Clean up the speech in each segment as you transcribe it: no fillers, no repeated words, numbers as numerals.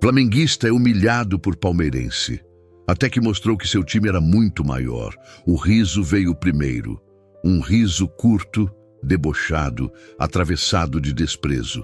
Flamenguista é humilhado por palmeirense, até que mostrou que seu time era muito maior. O riso veio primeiro, um riso curto, debochado, atravessado de desprezo.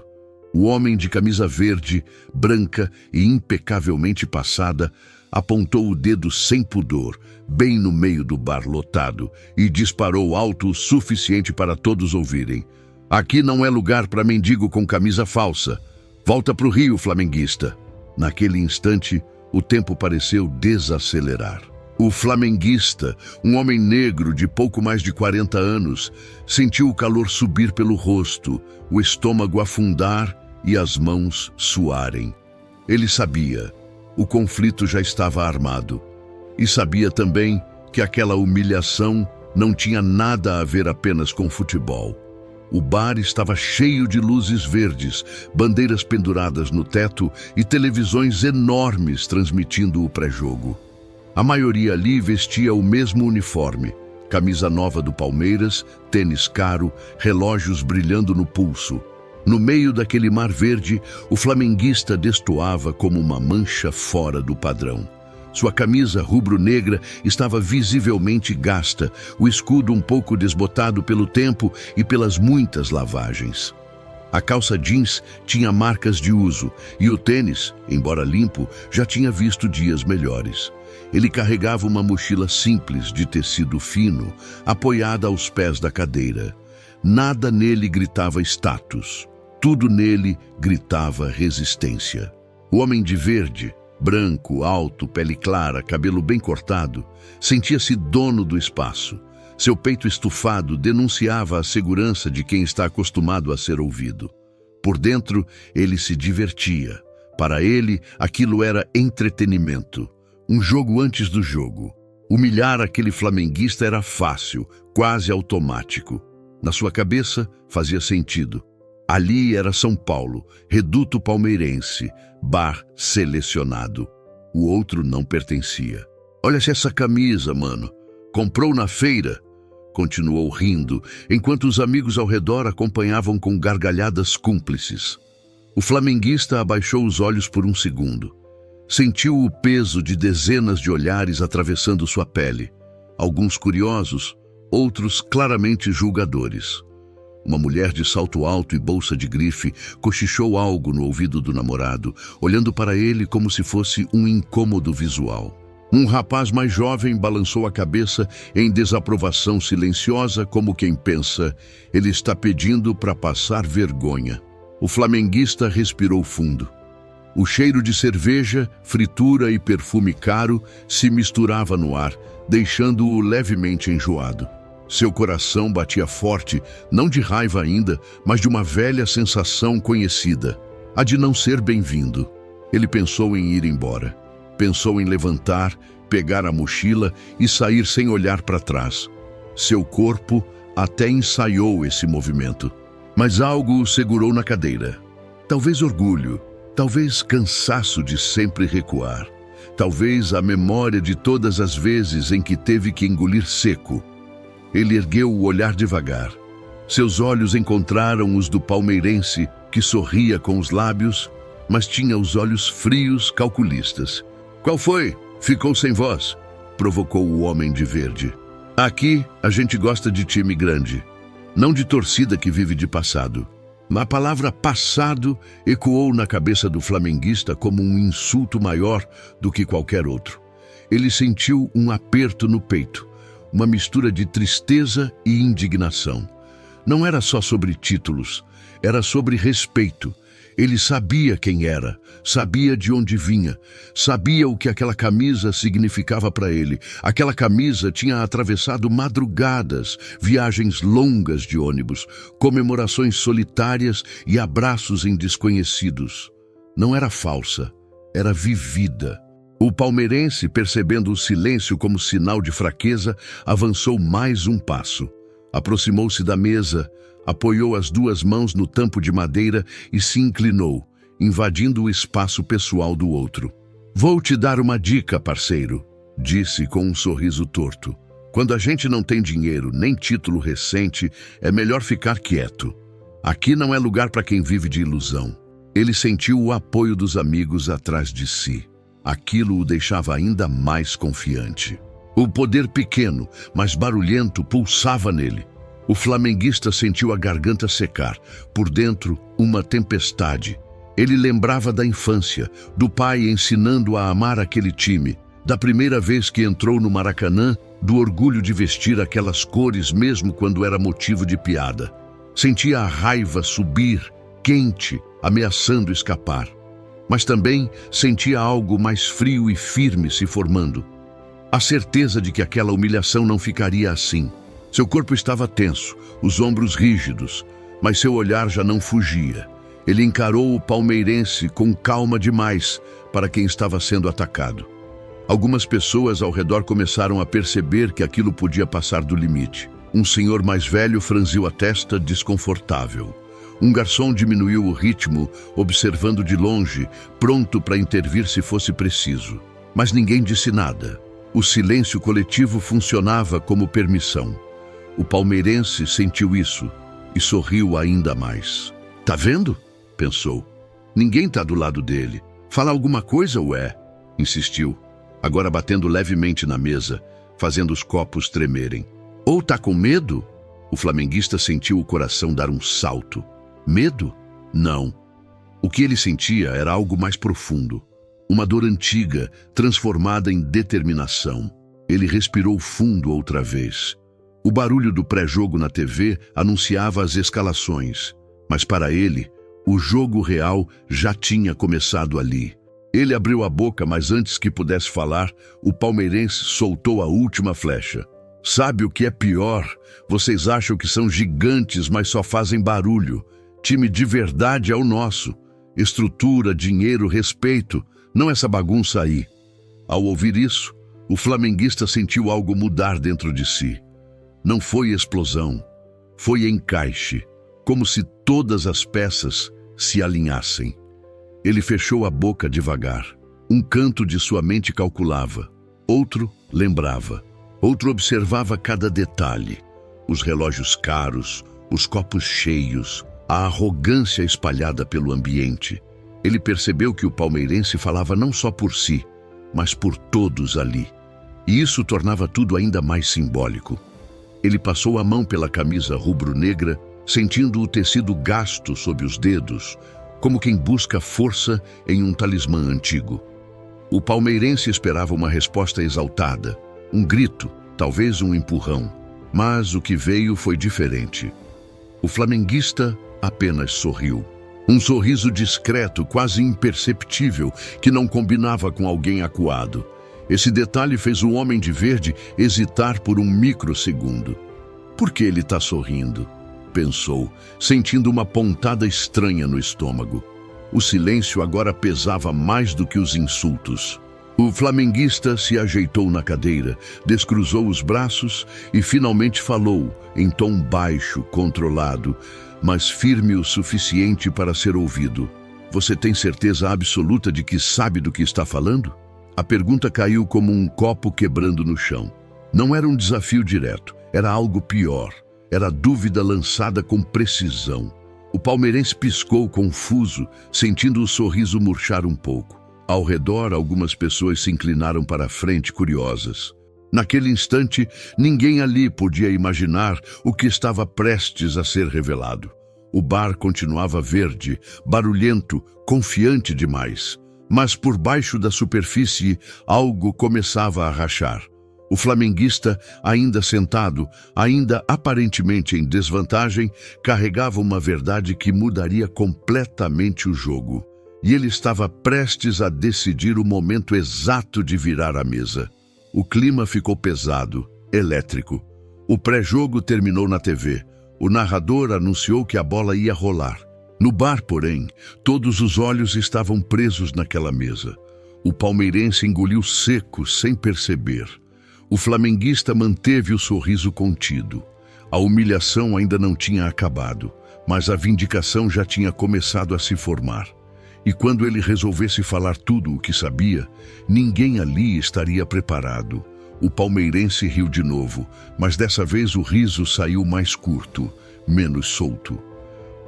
O homem de camisa verde, branca e impecavelmente passada, apontou o dedo sem pudor, bem no meio do bar lotado, e disparou alto o suficiente para todos ouvirem. Aqui não é lugar para mendigo com camisa falsa. Volta pro Rio, flamenguista. Naquele instante, o tempo pareceu desacelerar. O flamenguista, um homem negro de pouco mais de 40 anos, sentiu o calor subir pelo rosto, o estômago afundar e as mãos suarem. Ele sabia, o conflito já estava armado. E sabia também que aquela humilhação não tinha nada a ver apenas com futebol. O bar estava cheio de luzes verdes, bandeiras penduradas no teto e televisões enormes transmitindo o pré-jogo. A maioria ali vestia o mesmo uniforme, camisa nova do Palmeiras, tênis caro, relógios brilhando no pulso. No meio daquele mar verde, o flamenguista destoava como uma mancha fora do padrão. Sua camisa rubro-negra estava visivelmente gasta, o escudo um pouco desbotado pelo tempo e pelas muitas lavagens. A calça jeans tinha marcas de uso e o tênis, embora limpo, já tinha visto dias melhores. Ele carregava uma mochila simples de tecido fino, apoiada aos pés da cadeira. Nada nele gritava status, tudo nele gritava resistência. O homem de verde, branco, alto, pele clara, cabelo bem cortado, sentia-se dono do espaço. Seu peito estufado denunciava a segurança de quem está acostumado a ser ouvido. Por dentro, ele se divertia. Para ele, aquilo era entretenimento. Um jogo antes do jogo. Humilhar aquele flamenguista era fácil, quase automático. Na sua cabeça, fazia sentido. Ali era São Paulo, reduto palmeirense, bar selecionado. O outro não pertencia. Olha-se essa camisa, mano. Comprou na feira? Continuou rindo, enquanto os amigos ao redor acompanhavam com gargalhadas cúmplices. O flamenguista abaixou os olhos por um segundo. Sentiu o peso de dezenas de olhares atravessando sua pele. Alguns curiosos, outros claramente julgadores. Uma mulher de salto alto e bolsa de grife cochichou algo no ouvido do namorado, olhando para ele como se fosse um incômodo visual. Um rapaz mais jovem balançou a cabeça em desaprovação silenciosa, como quem pensa, ele está pedindo para passar vergonha. O flamenguista respirou fundo. O cheiro de cerveja, fritura e perfume caro se misturava no ar, deixando-o levemente enjoado. Seu coração batia forte, não de raiva ainda, mas de uma velha sensação conhecida, a de não ser bem-vindo. Ele pensou em ir embora. Pensou em levantar, pegar a mochila e sair sem olhar para trás. Seu corpo até ensaiou esse movimento. Mas algo o segurou na cadeira. Talvez orgulho, talvez cansaço de sempre recuar. Talvez a memória de todas as vezes em que teve que engolir seco. Ele ergueu o olhar devagar. Seus olhos encontraram os do palmeirense, que sorria com os lábios, mas tinha os olhos frios, calculistas. "Qual foi? Ficou sem voz?" provocou o homem de verde. "Aqui, a gente gosta de time grande, não de torcida que vive de passado." A palavra passado ecoou na cabeça do flamenguista como um insulto maior do que qualquer outro. Ele sentiu um aperto no peito, uma mistura de tristeza e indignação. Não era só sobre títulos, era sobre respeito. Ele sabia quem era, sabia de onde vinha, sabia o que aquela camisa significava para ele. Aquela camisa tinha atravessado madrugadas, viagens longas de ônibus, comemorações solitárias e abraços em desconhecidos. Não era falsa, era vivida. O palmeirense, percebendo o silêncio como sinal de fraqueza, avançou mais um passo. Aproximou-se da mesa, apoiou as duas mãos no tampo de madeira e se inclinou, invadindo o espaço pessoal do outro. "Vou te dar uma dica, parceiro", disse com um sorriso torto. "Quando a gente não tem dinheiro nem título recente, é melhor ficar quieto. Aqui não é lugar para quem vive de ilusão." Ele sentiu o apoio dos amigos atrás de si. Aquilo o deixava ainda mais confiante. O poder pequeno, mas barulhento, pulsava nele. O flamenguista sentiu a garganta secar. Por dentro, uma tempestade. Ele lembrava da infância, do pai ensinando a amar aquele time, da primeira vez que entrou no Maracanã, do orgulho de vestir aquelas cores mesmo quando era motivo de piada. Sentia a raiva subir, quente, ameaçando escapar. Mas também sentia algo mais frio e firme se formando. A certeza de que aquela humilhação não ficaria assim. Seu corpo estava tenso, os ombros rígidos, mas seu olhar já não fugia. Ele encarou o palmeirense com calma demais para quem estava sendo atacado. Algumas pessoas ao redor começaram a perceber que aquilo podia passar do limite. Um senhor mais velho franziu a testa, desconfortável. Um garçom diminuiu o ritmo, observando de longe, pronto para intervir se fosse preciso. Mas ninguém disse nada. O silêncio coletivo funcionava como permissão. O palmeirense sentiu isso e sorriu ainda mais. "Tá vendo?" pensou. "Ninguém tá do lado dele. Fala alguma coisa, ué?" insistiu, agora batendo levemente na mesa, fazendo os copos tremerem. "Ou tá com medo?" O flamenguista sentiu o coração dar um salto. Medo? Não. O que ele sentia era algo mais profundo. Uma dor antiga, transformada em determinação. Ele respirou fundo outra vez. O barulho do pré-jogo na TV anunciava as escalações, mas para ele, o jogo real já tinha começado ali. Ele abriu a boca, mas antes que pudesse falar, o palmeirense soltou a última flecha. "Sabe o que é pior? Vocês acham que são gigantes, mas só fazem barulho. Time de verdade é o nosso. Estrutura, dinheiro, respeito, não essa bagunça aí." Ao ouvir isso, o flamenguista sentiu algo mudar dentro de si. Não foi explosão, foi encaixe, como se todas as peças se alinhassem. Ele fechou a boca devagar. Um canto de sua mente calculava, outro lembrava, outro observava cada detalhe. Os relógios caros, os copos cheios, a arrogância espalhada pelo ambiente. Ele percebeu que o palmeirense falava não só por si, mas por todos ali. E isso tornava tudo ainda mais simbólico. Ele passou a mão pela camisa rubro-negra, sentindo o tecido gasto sob os dedos, como quem busca força em um talismã antigo. O palmeirense esperava uma resposta exaltada, um grito, talvez um empurrão. Mas o que veio foi diferente. O flamenguista apenas sorriu. Um sorriso discreto, quase imperceptível, que não combinava com alguém acuado. Esse detalhe fez o homem de verde hesitar por um microsegundo. "Por que ele está sorrindo?" pensou, sentindo uma pontada estranha no estômago. O silêncio agora pesava mais do que os insultos. O flamenguista se ajeitou na cadeira, descruzou os braços e finalmente falou, em tom baixo, controlado, mas firme o suficiente para ser ouvido. "Você tem certeza absoluta de que sabe do que está falando?" A pergunta caiu como um copo quebrando no chão. Não era um desafio direto, era algo pior. Era dúvida lançada com precisão. O palmeirense piscou confuso, sentindo o sorriso murchar um pouco. Ao redor, algumas pessoas se inclinaram para a frente, curiosas. Naquele instante, ninguém ali podia imaginar o que estava prestes a ser revelado. O bar continuava verde, barulhento, confiante demais. Mas por baixo da superfície, algo começava a rachar. O flamenguista, ainda sentado, ainda aparentemente em desvantagem, carregava uma verdade que mudaria completamente o jogo. E ele estava prestes a decidir o momento exato de virar a mesa. O clima ficou pesado, elétrico. O pré-jogo terminou na TV. O narrador anunciou que a bola ia rolar. No bar, porém, todos os olhos estavam presos naquela mesa. O palmeirense engoliu seco, sem perceber. O flamenguista manteve o sorriso contido. A humilhação ainda não tinha acabado, mas a vindicação já tinha começado a se formar. E quando ele resolvesse falar tudo o que sabia, ninguém ali estaria preparado. O palmeirense riu de novo, mas dessa vez o riso saiu mais curto, menos solto.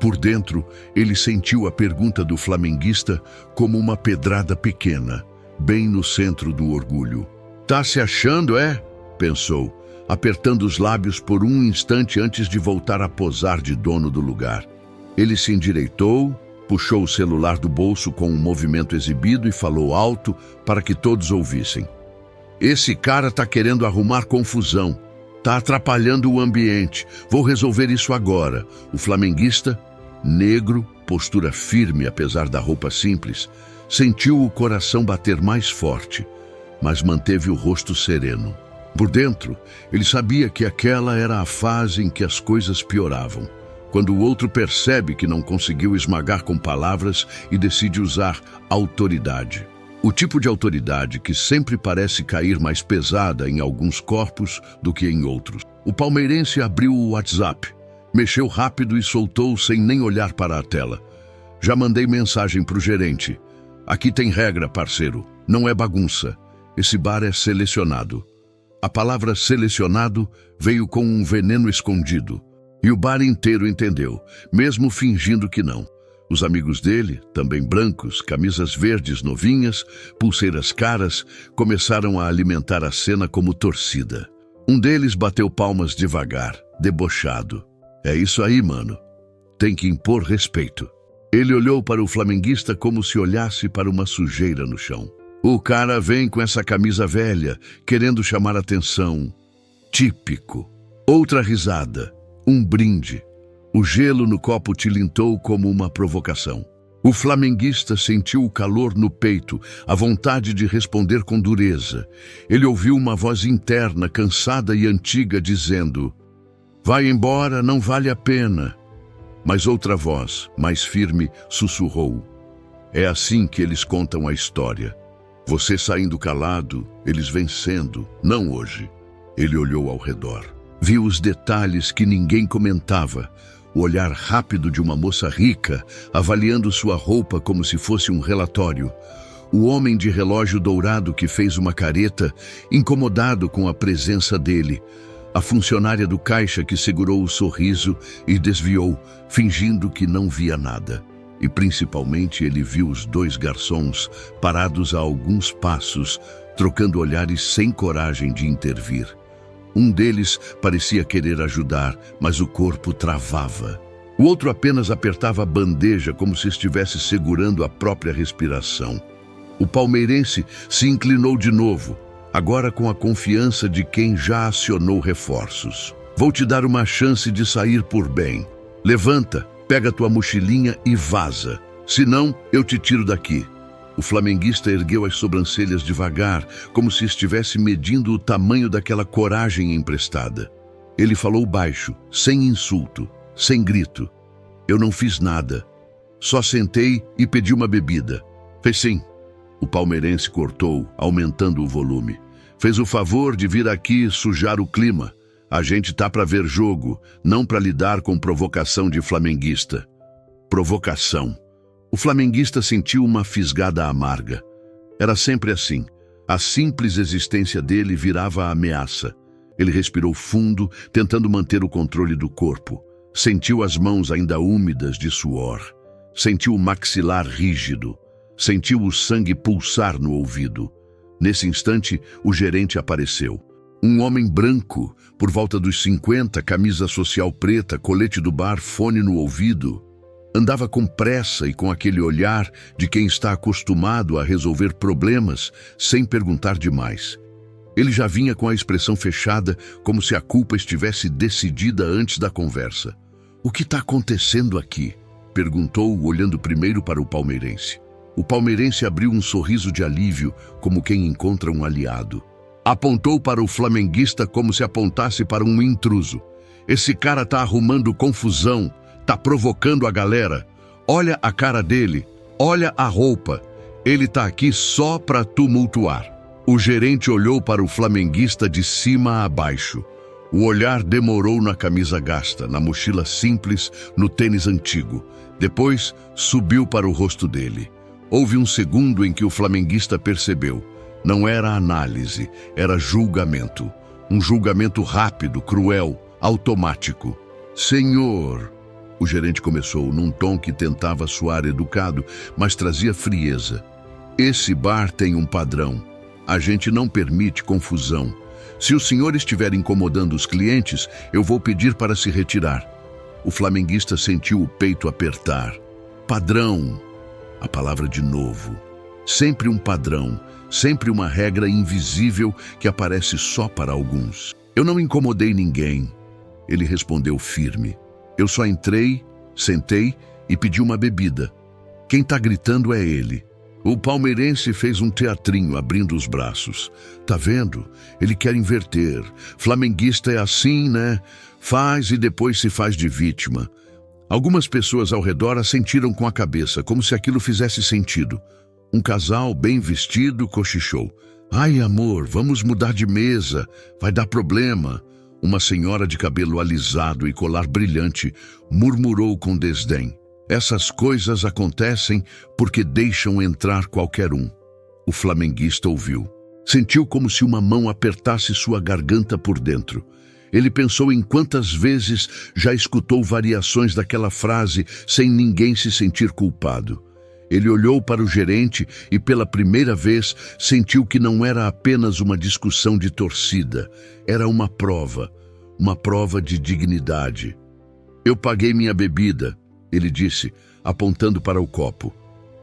Por dentro, ele sentiu a pergunta do flamenguista como uma pedrada pequena, bem no centro do orgulho. "Tá se achando, é?" pensou, apertando os lábios por um instante antes de voltar a posar de dono do lugar. Ele se endireitou, puxou o celular do bolso com um movimento exibido e falou alto para que todos ouvissem. "Esse cara tá querendo arrumar confusão. Tá atrapalhando o ambiente. Vou resolver isso agora." O flamenguista, negro, postura firme apesar da roupa simples, sentiu o coração bater mais forte, mas manteve o rosto sereno. Por dentro, ele sabia que aquela era a fase em que as coisas pioravam, quando o outro percebe que não conseguiu esmagar com palavras e decide usar autoridade. O tipo de autoridade que sempre parece cair mais pesada em alguns corpos do que em outros. O palmeirense abriu o WhatsApp, mexeu rápido e soltou sem nem olhar para a tela. "Já mandei mensagem pro gerente. Aqui tem regra, parceiro. Não é bagunça. Esse bar é selecionado." A palavra selecionado veio com um veneno escondido. E o bar inteiro entendeu, mesmo fingindo que não. Os amigos dele, também brancos, camisas verdes novinhas, pulseiras caras, começaram a alimentar a cena como torcida. Um deles bateu palmas devagar, debochado. "É isso aí, mano. Tem que impor respeito." Ele olhou para o flamenguista como se olhasse para uma sujeira no chão. "O cara vem com essa camisa velha, querendo chamar atenção. Típico." Outra risada, um brinde. O gelo no copo tilintou como uma provocação. O flamenguista sentiu o calor no peito, a vontade de responder com dureza. Ele ouviu uma voz interna, cansada e antiga, dizendo: "Vai embora, não vale a pena." Mas outra voz, mais firme, sussurrou: "É assim que eles contam a história. Você saindo calado, eles vencendo, não hoje." Ele olhou ao redor. Viu os detalhes que ninguém comentava. O olhar rápido de uma moça rica, avaliando sua roupa como se fosse um relatório. O homem de relógio dourado que fez uma careta, incomodado com a presença dele. A funcionária do caixa que segurou o sorriso e desviou, fingindo que não via nada. E principalmente ele viu os dois garçons parados a alguns passos, trocando olhares sem coragem de intervir. Um deles parecia querer ajudar, mas o corpo travava. O outro apenas apertava a bandeja como se estivesse segurando a própria respiração. O palmeirense se inclinou de novo, agora com a confiança de quem já acionou reforços. "Vou te dar uma chance de sair por bem. Levanta, pega tua mochilinha e vaza. Senão, eu te tiro daqui." O flamenguista ergueu as sobrancelhas devagar, como se estivesse medindo o tamanho daquela coragem emprestada. Ele falou baixo, sem insulto, sem grito. "Eu não fiz nada. Só sentei e pedi uma bebida." "Fez sim." O palmeirense cortou, aumentando o volume. "Fez o favor de vir aqui sujar o clima. A gente tá para ver jogo, não para lidar com provocação de flamenguista." Provocação. O flamenguista sentiu uma fisgada amarga. Era sempre assim. A simples existência dele virava ameaça. Ele respirou fundo, tentando manter o controle do corpo. Sentiu as mãos ainda úmidas de suor. Sentiu o maxilar rígido. Sentiu o sangue pulsar no ouvido. Nesse instante, o gerente apareceu. Um homem branco, por volta dos 50, camisa social preta, colete do bar, fone no ouvido. Andava com pressa e com aquele olhar de quem está acostumado a resolver problemas sem perguntar demais. Ele já vinha com a expressão fechada, como se a culpa estivesse decidida antes da conversa. "O que está acontecendo aqui?" perguntou, olhando primeiro para o palmeirense. O palmeirense abriu um sorriso de alívio, como quem encontra um aliado. Apontou para o flamenguista como se apontasse para um intruso. "Esse cara está arrumando confusão. Tá provocando a galera. Olha a cara dele, olha a roupa. Ele tá aqui só pra tumultuar." O gerente olhou para o flamenguista de cima a baixo. O olhar demorou na camisa gasta, na mochila simples, no tênis antigo. Depois, subiu para o rosto dele. Houve um segundo em que o flamenguista percebeu. Não era análise, era julgamento. Um julgamento rápido, cruel, automático. "Senhor..." O gerente começou num tom que tentava soar educado, mas trazia frieza. Esse bar tem um padrão. A gente não permite confusão. Se o senhor estiver incomodando os clientes, eu vou pedir para se retirar. O flamenguista sentiu o peito apertar. Padrão. A palavra de novo. Sempre um padrão, sempre uma regra invisível que aparece só para alguns. Eu não incomodei ninguém. Ele respondeu firme. Eu só entrei, sentei e pedi uma bebida. Quem está gritando é ele. O palmeirense fez um teatrinho abrindo os braços. Tá vendo? Ele quer inverter. Flamenguista é assim, né? Faz e depois se faz de vítima. Algumas pessoas ao redor assentiram com a cabeça, como se aquilo fizesse sentido. Um casal bem vestido cochichou. Ai, amor, vamos mudar de mesa. Vai dar problema. Uma senhora de cabelo alisado e colar brilhante murmurou com desdém. Essas coisas acontecem porque deixam entrar qualquer um. O flamenguista ouviu. Sentiu como se uma mão apertasse sua garganta por dentro. Ele pensou em quantas vezes já escutou variações daquela frase sem ninguém se sentir culpado. Ele olhou para o gerente e pela primeira vez sentiu que não era apenas uma discussão de torcida. Era uma prova de dignidade. Eu paguei minha bebida, ele disse, apontando para o copo.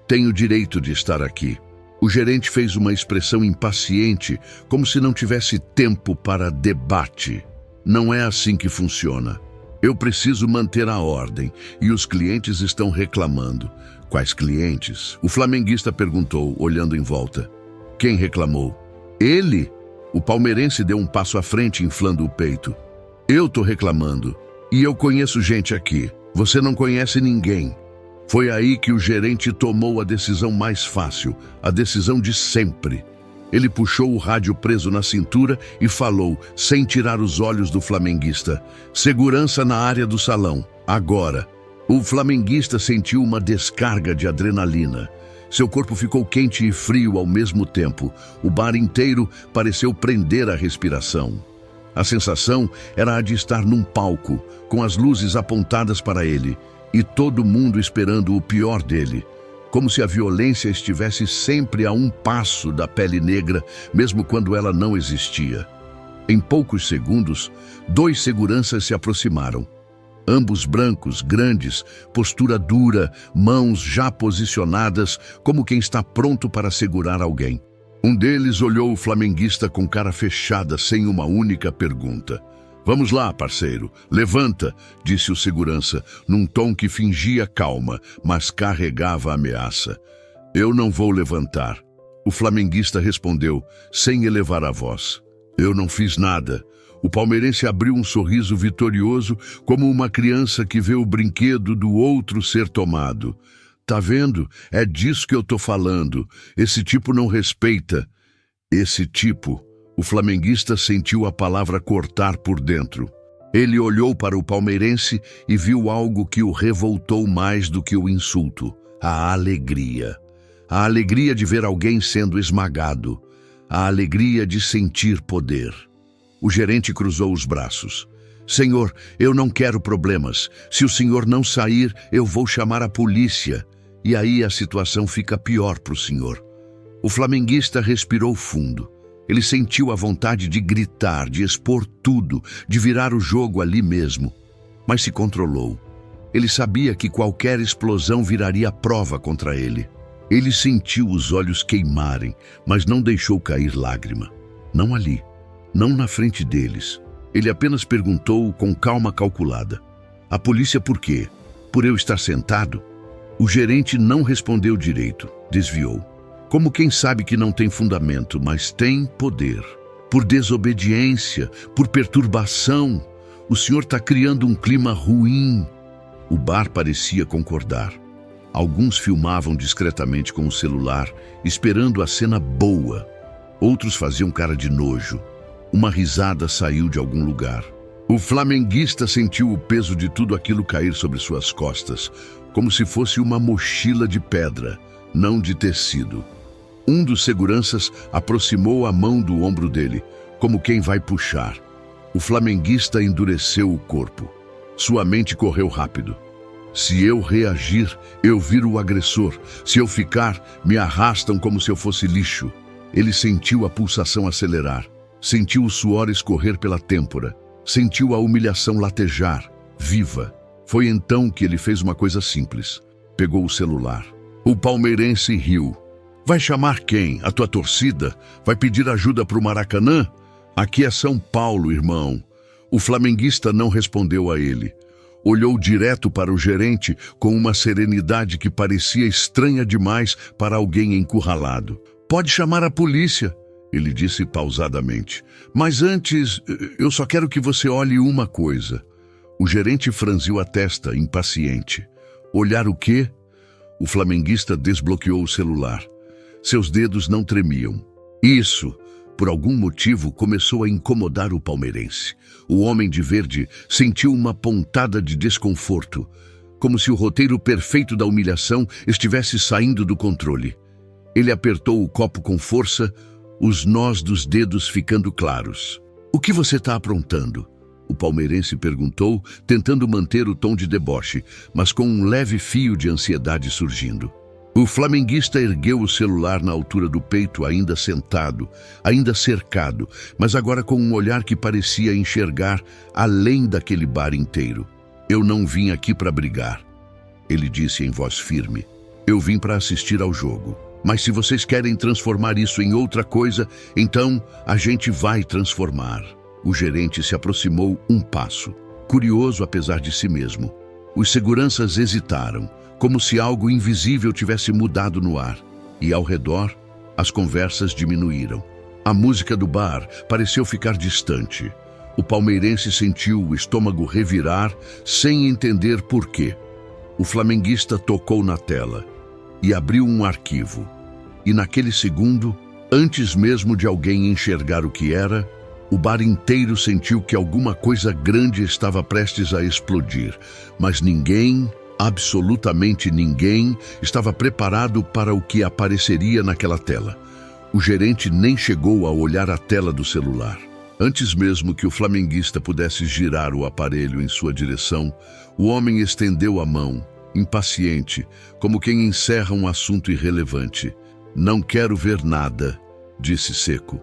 Tenho direito de estar aqui. O gerente fez uma expressão impaciente, como se não tivesse tempo para debate. Não é assim que funciona. Eu preciso manter a ordem e os clientes estão reclamando. Quais clientes? O flamenguista perguntou, olhando em volta. Quem reclamou? Ele? O palmeirense deu um passo à frente, inflando o peito. Eu tô reclamando. E eu conheço gente aqui. Você não conhece ninguém. Foi aí que o gerente tomou a decisão mais fácil, a decisão de sempre. Ele puxou o rádio preso na cintura e falou, sem tirar os olhos do flamenguista. Segurança na área do salão, agora. O flamenguista sentiu uma descarga de adrenalina. Seu corpo ficou quente e frio ao mesmo tempo. O bar inteiro pareceu prender a respiração. A sensação era a de estar num palco, com as luzes apontadas para ele, e todo mundo esperando o pior dele. Como se a violência estivesse sempre a um passo da pele negra, mesmo quando ela não existia. Em poucos segundos, 2 seguranças se aproximaram. Ambos brancos, grandes, postura dura, mãos já posicionadas, como quem está pronto para segurar alguém. Um deles olhou o flamenguista com cara fechada, sem uma única pergunta. Vamos lá, parceiro, levanta, disse o segurança, num tom que fingia calma, mas carregava ameaça. Eu não vou levantar. O flamenguista respondeu, sem elevar a voz. Eu não fiz nada. O palmeirense abriu um sorriso vitorioso, como uma criança que vê o brinquedo do outro ser tomado. Tá vendo? É disso que eu tô falando. Esse tipo não respeita. Esse tipo... O flamenguista sentiu a palavra cortar por dentro. Ele olhou para o palmeirense e viu algo que o revoltou mais do que o insulto. A alegria. A alegria de ver alguém sendo esmagado. A alegria de sentir poder. O gerente cruzou os braços. Senhor, eu não quero problemas. Se o senhor não sair, eu vou chamar a polícia. E aí a situação fica pior para o senhor. O flamenguista respirou fundo. Ele sentiu a vontade de gritar, de expor tudo, de virar o jogo ali mesmo. Mas se controlou. Ele sabia que qualquer explosão viraria prova contra ele. Ele sentiu os olhos queimarem, mas não deixou cair lágrima. Não ali, não na frente deles. Ele apenas perguntou com calma calculada. A polícia por quê? Por eu estar sentado? O gerente não respondeu direito, desviou. Como quem sabe que não tem fundamento, mas tem poder. Por desobediência, por perturbação. O senhor está criando um clima ruim. O bar parecia concordar. Alguns filmavam discretamente com o celular, esperando a cena boa. Outros faziam cara de nojo. Uma risada saiu de algum lugar. O flamenguista sentiu o peso de tudo aquilo cair sobre suas costas, como se fosse uma mochila de pedra, não de tecido. Um dos seguranças aproximou a mão do ombro dele, como quem vai puxar. O flamenguista endureceu o corpo. Sua mente correu rápido. Se eu reagir, eu viro o agressor. Se eu ficar, me arrastam como se eu fosse lixo. Ele sentiu a pulsação acelerar. Sentiu o suor escorrer pela têmpora. Sentiu a humilhação latejar, viva. Foi então que ele fez uma coisa simples. Pegou o celular. O palmeirense riu. Vai chamar quem? A tua torcida? Vai pedir ajuda para o Maracanã? Aqui é São Paulo, irmão. O flamenguista não respondeu a ele. Olhou direto para o gerente com uma serenidade que parecia estranha demais para alguém encurralado. Pode chamar a polícia, ele disse pausadamente. Mas antes, eu só quero que você olhe uma coisa. O gerente franziu a testa, impaciente. Olhar o quê? O flamenguista desbloqueou o celular. Seus dedos não tremiam. Isso, por algum motivo, começou a incomodar o palmeirense. O homem de verde sentiu uma pontada de desconforto, como se o roteiro perfeito da humilhação estivesse saindo do controle. Ele apertou o copo com força, os nós dos dedos ficando claros. O que você está aprontando? O palmeirense perguntou, tentando manter o tom de deboche, mas com um leve fio de ansiedade surgindo. O flamenguista ergueu o celular na altura do peito, ainda sentado, ainda cercado, mas agora com um olhar que parecia enxergar além daquele bar inteiro. Eu não vim aqui para brigar, ele disse em voz firme. Eu vim para assistir ao jogo. Mas se vocês querem transformar isso em outra coisa, então a gente vai transformar. O gerente se aproximou um passo, curioso apesar de si mesmo. Os seguranças hesitaram, como se algo invisível tivesse mudado no ar. E ao redor, as conversas diminuíram. A música do bar pareceu ficar distante. O palmeirense sentiu o estômago revirar, sem entender por quê. O flamenguista tocou na tela e abriu um arquivo. E naquele segundo, antes mesmo de alguém enxergar o que era, o bar inteiro sentiu que alguma coisa grande estava prestes a explodir, mas ninguém, absolutamente ninguém, estava preparado para o que apareceria naquela tela. O gerente nem chegou a olhar a tela do celular. Antes mesmo que o flamenguista pudesse girar o aparelho em sua direção, o homem estendeu a mão, impaciente, como quem encerra um assunto irrelevante. Não quero ver nada, disse seco.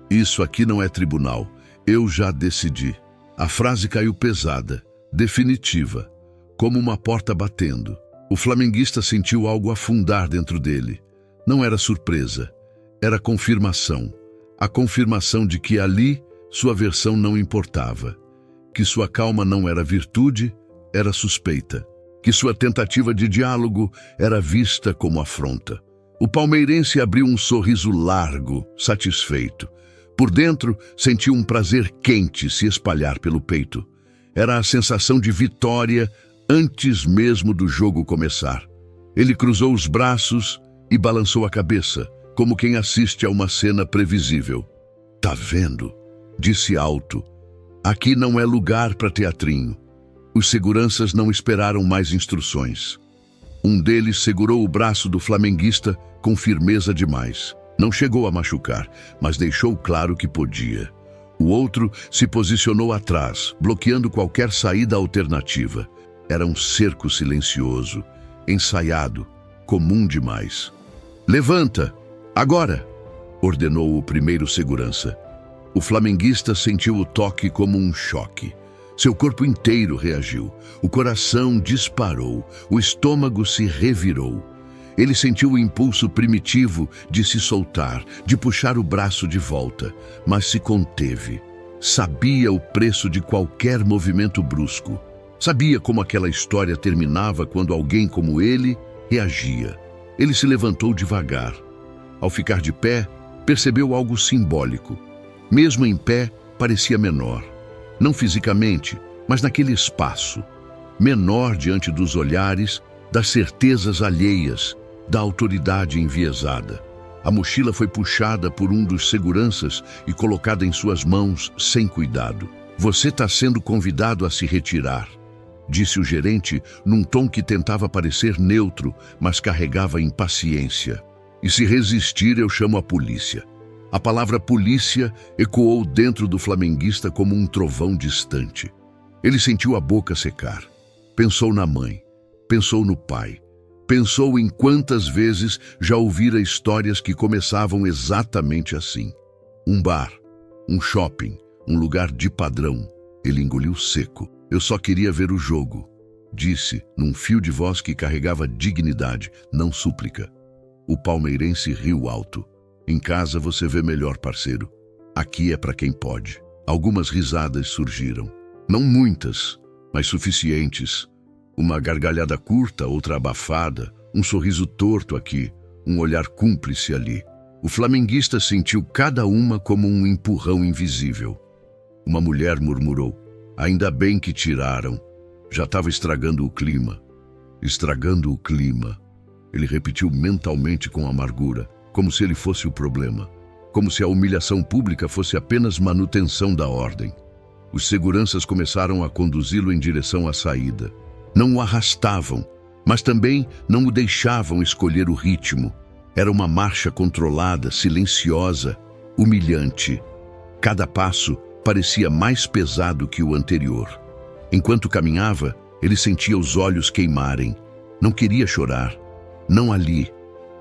Isso aqui não é tribunal. Eu já decidi. A frase caiu pesada, definitiva, como uma porta batendo. O flamenguista sentiu algo afundar dentro dele. Não era surpresa, era confirmação. A confirmação de que ali sua versão não importava. Que sua calma não era virtude, era suspeita. Que sua tentativa de diálogo era vista como afronta. O palmeirense abriu um sorriso largo, satisfeito. Por dentro, sentiu um prazer quente se espalhar pelo peito. Era a sensação de vitória antes mesmo do jogo começar. Ele cruzou os braços e balançou a cabeça, como quem assiste a uma cena previsível. Tá vendo? Disse alto. Aqui não é lugar para teatrinho. Os seguranças não esperaram mais instruções. Um deles segurou o braço do flamenguista com firmeza demais. Não chegou a machucar, mas deixou claro que podia. O outro se posicionou atrás, bloqueando qualquer saída alternativa. Era um cerco silencioso, ensaiado, comum demais. Levanta! Agora! Ordenou o primeiro segurança. O flamenguista sentiu o toque como um choque. Seu corpo inteiro reagiu. O coração disparou. O estômago se revirou. Ele sentiu o impulso primitivo de se soltar, de puxar o braço de volta, mas se conteve. Sabia o preço de qualquer movimento brusco. Sabia como aquela história terminava quando alguém como ele reagia. Ele se levantou devagar. Ao ficar de pé, percebeu algo simbólico. Mesmo em pé, parecia menor. Não fisicamente, mas naquele espaço. Menor diante dos olhares, das certezas alheias, da autoridade enviesada. A mochila foi puxada por um dos seguranças e colocada em suas mãos sem cuidado. Você está sendo convidado a se retirar, disse o gerente num tom que tentava parecer neutro, mas carregava impaciência. E se resistir, eu chamo a polícia. A palavra polícia ecoou dentro do flamenguista como um trovão distante. Ele sentiu a boca secar. Pensou na mãe, Pensou no pai. Pensou em quantas vezes já ouvira histórias que começavam exatamente assim. Um bar, um shopping, um lugar de padrão. Ele engoliu seco. Eu só queria ver o jogo, disse, num fio de voz que carregava dignidade, não súplica. O palmeirense riu alto. Em casa você vê melhor, parceiro. Aqui é para quem pode. Algumas risadas surgiram. Não muitas, mas suficientes. Uma gargalhada curta, outra abafada, um sorriso torto aqui, um olhar cúmplice ali. O flamenguista sentiu cada uma como um empurrão invisível. Uma mulher murmurou: ainda bem que tiraram. Já estava estragando o clima. Estragando o clima. Ele repetiu mentalmente com amargura, como se ele fosse o problema. Como se a humilhação pública fosse apenas manutenção da ordem. Os seguranças começaram a conduzi-lo em direção à saída. Não o arrastavam, mas também não o deixavam escolher o ritmo. Era uma marcha controlada, silenciosa, humilhante. Cada passo parecia mais pesado que o anterior. Enquanto caminhava, ele sentia os olhos queimarem. Não queria chorar. Não ali.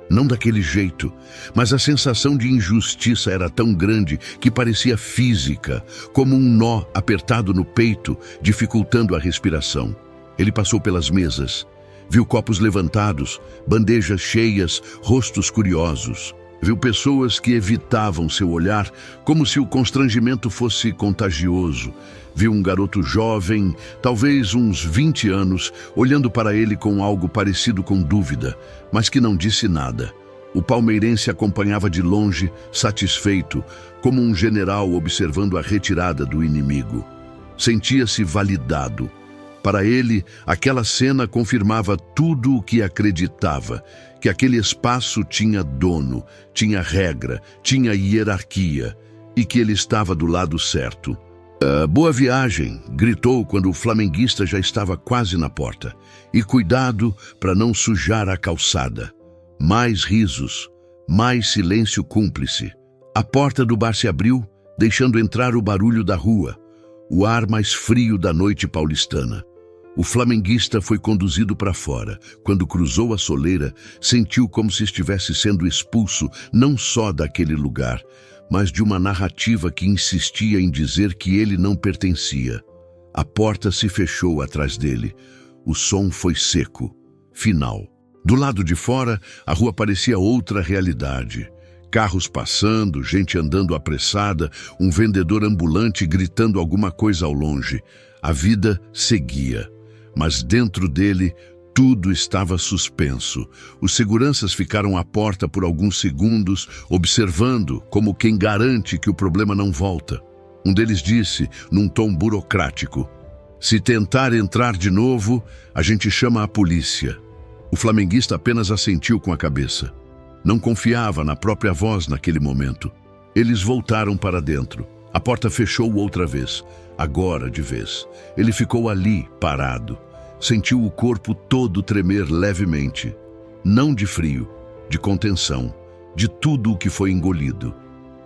Não daquele jeito. Mas a sensação de injustiça era tão grande que parecia física, como um nó apertado no peito, dificultando a respiração. Ele passou pelas mesas. Viu copos levantados, bandejas cheias, rostos curiosos. Viu pessoas que evitavam seu olhar como se o constrangimento fosse contagioso. Viu um garoto jovem, talvez uns 20 anos, olhando para ele com algo parecido com dúvida, mas que não disse nada. O palmeirense acompanhava de longe, satisfeito, como um general observando a retirada do inimigo. Sentia-se validado. Para ele, aquela cena confirmava tudo o que acreditava, que aquele espaço tinha dono, tinha regra, tinha hierarquia, e que ele estava do lado certo. Boa viagem, gritou quando o flamenguista já estava quase na porta. E cuidado para não sujar a calçada. Mais risos, mais silêncio cúmplice. A porta do bar se abriu, deixando entrar o barulho da rua, o ar mais frio da noite paulistana. O flamenguista foi conduzido para fora. Quando cruzou a soleira, sentiu como se estivesse sendo expulso não só daquele lugar, mas de uma narrativa que insistia em dizer que ele não pertencia. A porta se fechou atrás dele. O som foi seco, final. Do lado de fora, a rua parecia outra realidade. Carros passando, gente andando apressada, um vendedor ambulante gritando alguma coisa ao longe. A vida seguia. Mas dentro dele, tudo estava suspenso. Os seguranças ficaram à porta por alguns segundos, observando, como quem garante que o problema não volta. Um deles disse, num tom burocrático: se tentar entrar de novo, a gente chama a polícia. O flamenguista apenas assentiu com a cabeça. Não confiava na própria voz naquele momento. Eles voltaram para dentro. A porta fechou outra vez. Agora de vez. Ele ficou ali, parado. Sentiu o corpo todo tremer levemente. Não de frio, de contenção, de tudo o que foi engolido.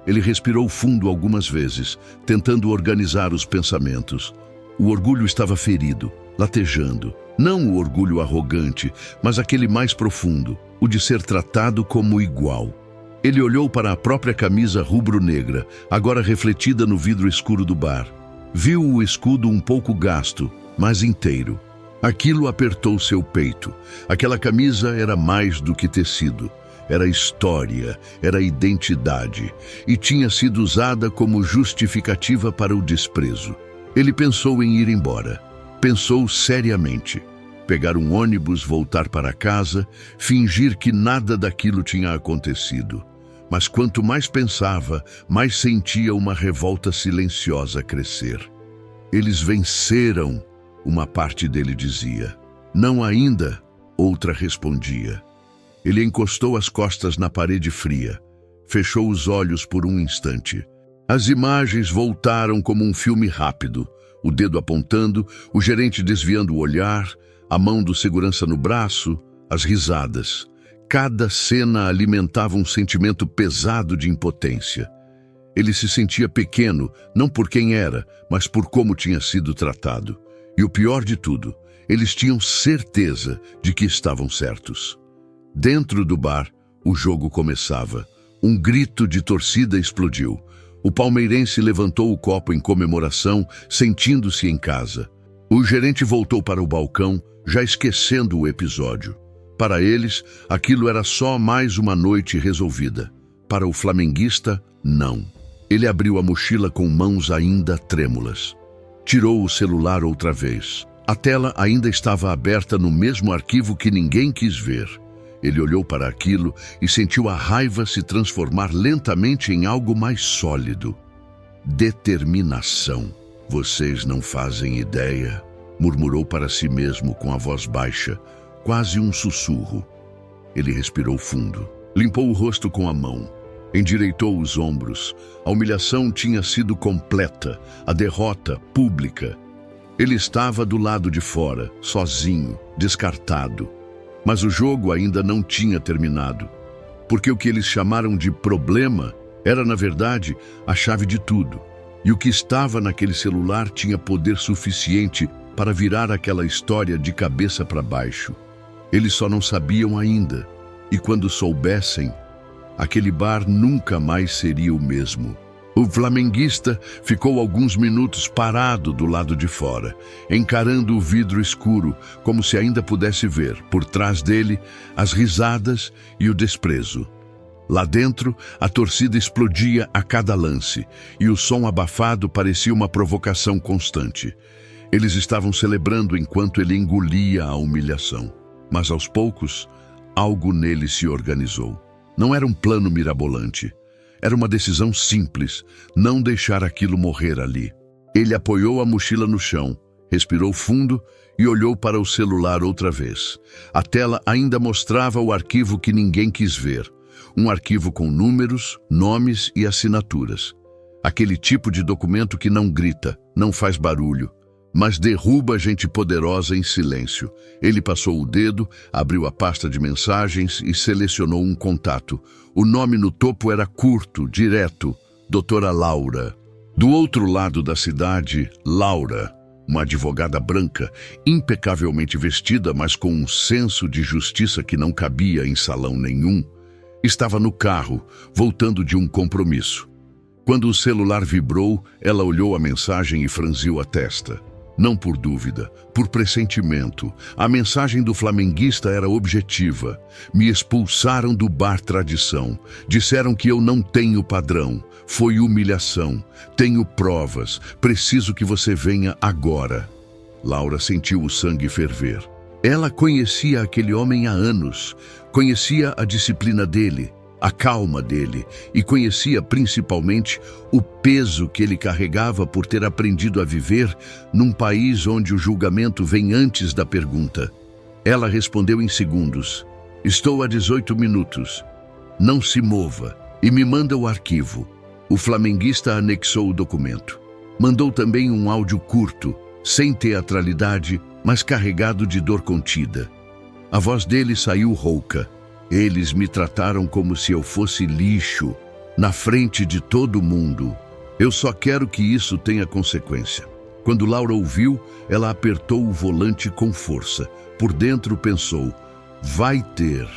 Ele respirou fundo algumas vezes, tentando organizar os pensamentos. O orgulho estava ferido, latejando. Não o orgulho arrogante, mas aquele mais profundo, o de ser tratado como igual. Ele olhou para a própria camisa rubro-negra, agora refletida no vidro escuro do bar. Viu o escudo um pouco gasto, mas inteiro. Aquilo apertou seu peito. Aquela camisa era mais do que tecido. Era história, era identidade, e tinha sido usada como justificativa para o desprezo. Ele pensou em ir embora. Pensou seriamente. Pegar um ônibus, voltar para casa, fingir que nada daquilo tinha acontecido. Mas quanto mais pensava, mais sentia uma revolta silenciosa crescer. Eles venceram, uma parte dele dizia. Não ainda, outra respondia. Ele encostou as costas na parede fria. Fechou os olhos por um instante. As imagens voltaram como um filme rápido. O dedo apontando, o gerente desviando o olhar, a mão do segurança no braço, as risadas. Cada cena alimentava um sentimento pesado de impotência. Ele se sentia pequeno, não por quem era, mas por como tinha sido tratado. E o pior de tudo, eles tinham certeza de que estavam certos. Dentro do bar, o jogo começava. Um grito de torcida explodiu. O palmeirense levantou o copo em comemoração, sentindo-se em casa. O gerente voltou para o balcão, já esquecendo o episódio. Para eles, aquilo era só mais uma noite resolvida. Para o flamenguista, não. Ele abriu a mochila com mãos ainda trêmulas. Tirou o celular outra vez. A tela ainda estava aberta no mesmo arquivo que ninguém quis ver. Ele olhou para aquilo e sentiu a raiva se transformar lentamente em algo mais sólido. Determinação. Vocês não fazem ideia, murmurou para si mesmo com a voz baixa, quase um sussurro. Ele respirou fundo, limpou o rosto com a mão, endireitou os ombros. A humilhação tinha sido completa, a derrota pública. Ele estava do lado de fora, sozinho, descartado. Mas o jogo ainda não tinha terminado, porque o que eles chamaram de problema era, na verdade, a chave de tudo. E o que estava naquele celular tinha poder suficiente para virar aquela história de cabeça para baixo. Eles só não sabiam ainda, e quando soubessem, aquele bar nunca mais seria o mesmo. O flamenguista ficou alguns minutos parado do lado de fora, encarando o vidro escuro, como se ainda pudesse ver, por trás dele, as risadas e o desprezo. Lá dentro, a torcida explodia a cada lance, e o som abafado parecia uma provocação constante. Eles estavam celebrando enquanto ele engolia a humilhação. Mas aos poucos, algo nele se organizou. Não era um plano mirabolante. Era uma decisão simples, não deixar aquilo morrer ali. Ele apoiou a mochila no chão, respirou fundo e olhou para o celular outra vez. A tela ainda mostrava o arquivo que ninguém quis ver. Um arquivo com números, nomes e assinaturas. Aquele tipo de documento que não grita, não faz barulho, mas derruba gente poderosa em silêncio. Ele passou o dedo, abriu a pasta de mensagens e selecionou um contato. O nome no topo era curto, direto, Doutora Laura. Do outro lado da cidade, Laura, uma advogada branca, impecavelmente vestida, mas com um senso de justiça que não cabia em salão nenhum, estava no carro, voltando de um compromisso. Quando o celular vibrou, ela olhou a mensagem e franziu a testa. Não por dúvida, por pressentimento. A mensagem do flamenguista era objetiva. Me expulsaram do bar Tradição. Disseram que eu não tenho padrão. Foi humilhação. Tenho provas. Preciso que você venha agora. Laura sentiu o sangue ferver. Ela conhecia aquele homem há anos. Conhecia a disciplina dele, a calma dele, e conhecia principalmente o peso que ele carregava por ter aprendido a viver num país onde o julgamento vem antes da pergunta. Ela respondeu em segundos. Estou a 18 minutos. Não se mova e me manda o arquivo. O flamenguista anexou o documento. Mandou também um áudio curto, sem teatralidade, mas carregado de dor contida. A voz dele saiu rouca. Eles me trataram como se eu fosse lixo, na frente de todo mundo. Eu só quero que isso tenha consequência. Quando Laura ouviu, ela apertou o volante com força. Por dentro pensou, vai ter.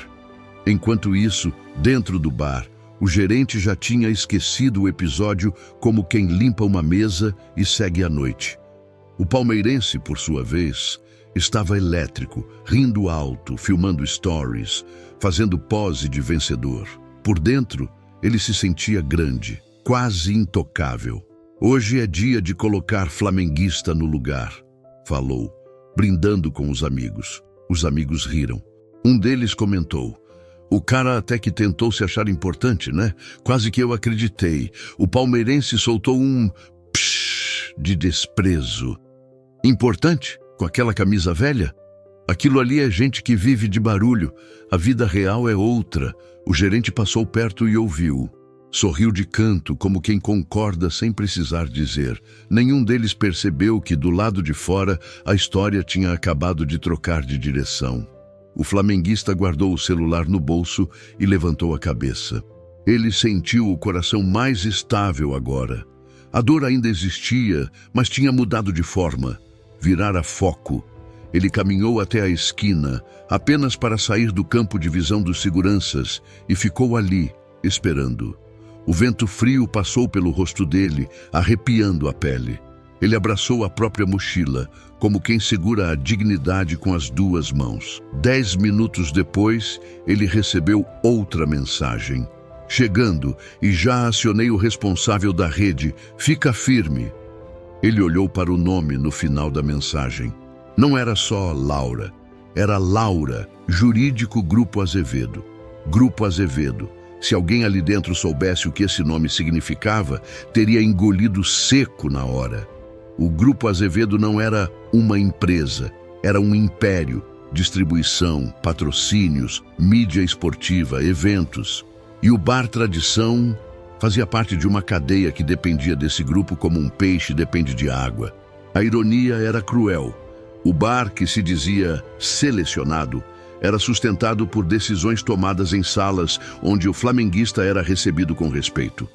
Enquanto isso, dentro do bar, o gerente já tinha esquecido o episódio como quem limpa uma mesa e segue a noite. O palmeirense, por sua vez, estava elétrico, rindo alto, filmando stories, fazendo pose de vencedor. Por dentro, ele se sentia grande, quase intocável. Hoje é dia de colocar flamenguista no lugar, falou, brindando com os amigos. Os amigos riram. Um deles comentou, o cara até que tentou se achar importante, né? Quase que eu acreditei. O palmeirense soltou um psh de desprezo. Importante? Com aquela camisa velha? Aquilo ali é gente que vive de barulho. A vida real é outra. O gerente passou perto e ouviu. Sorriu de canto, como quem concorda sem precisar dizer. Nenhum deles percebeu que, do lado de fora, a história tinha acabado de trocar de direção. O flamenguista guardou o celular no bolso e levantou a cabeça. Ele sentiu o coração mais estável agora. A dor ainda existia, mas tinha mudado de forma. virara foco. Ele caminhou até a esquina, apenas para sair do campo de visão dos seguranças, e ficou ali, esperando. O vento frio passou pelo rosto dele, arrepiando a pele. Ele abraçou a própria mochila, como quem segura a dignidade com as duas mãos. 10 minutos depois, ele recebeu outra mensagem. Chegando, e já acionei o responsável da rede. Fica firme. Ele olhou para o nome no final da mensagem. Não era só Laura. Era Laura, Jurídico Grupo Azevedo. Grupo Azevedo. Se alguém ali dentro soubesse o que esse nome significava, teria engolido seco na hora. O Grupo Azevedo não era uma empresa, era um império. Distribuição, patrocínios, mídia esportiva, eventos. E o Bar Tradição fazia parte de uma cadeia que dependia desse grupo como um peixe depende de água. A ironia era cruel. O bar, que se dizia selecionado, era sustentado por decisões tomadas em salas onde o flamenguista era recebido com respeito.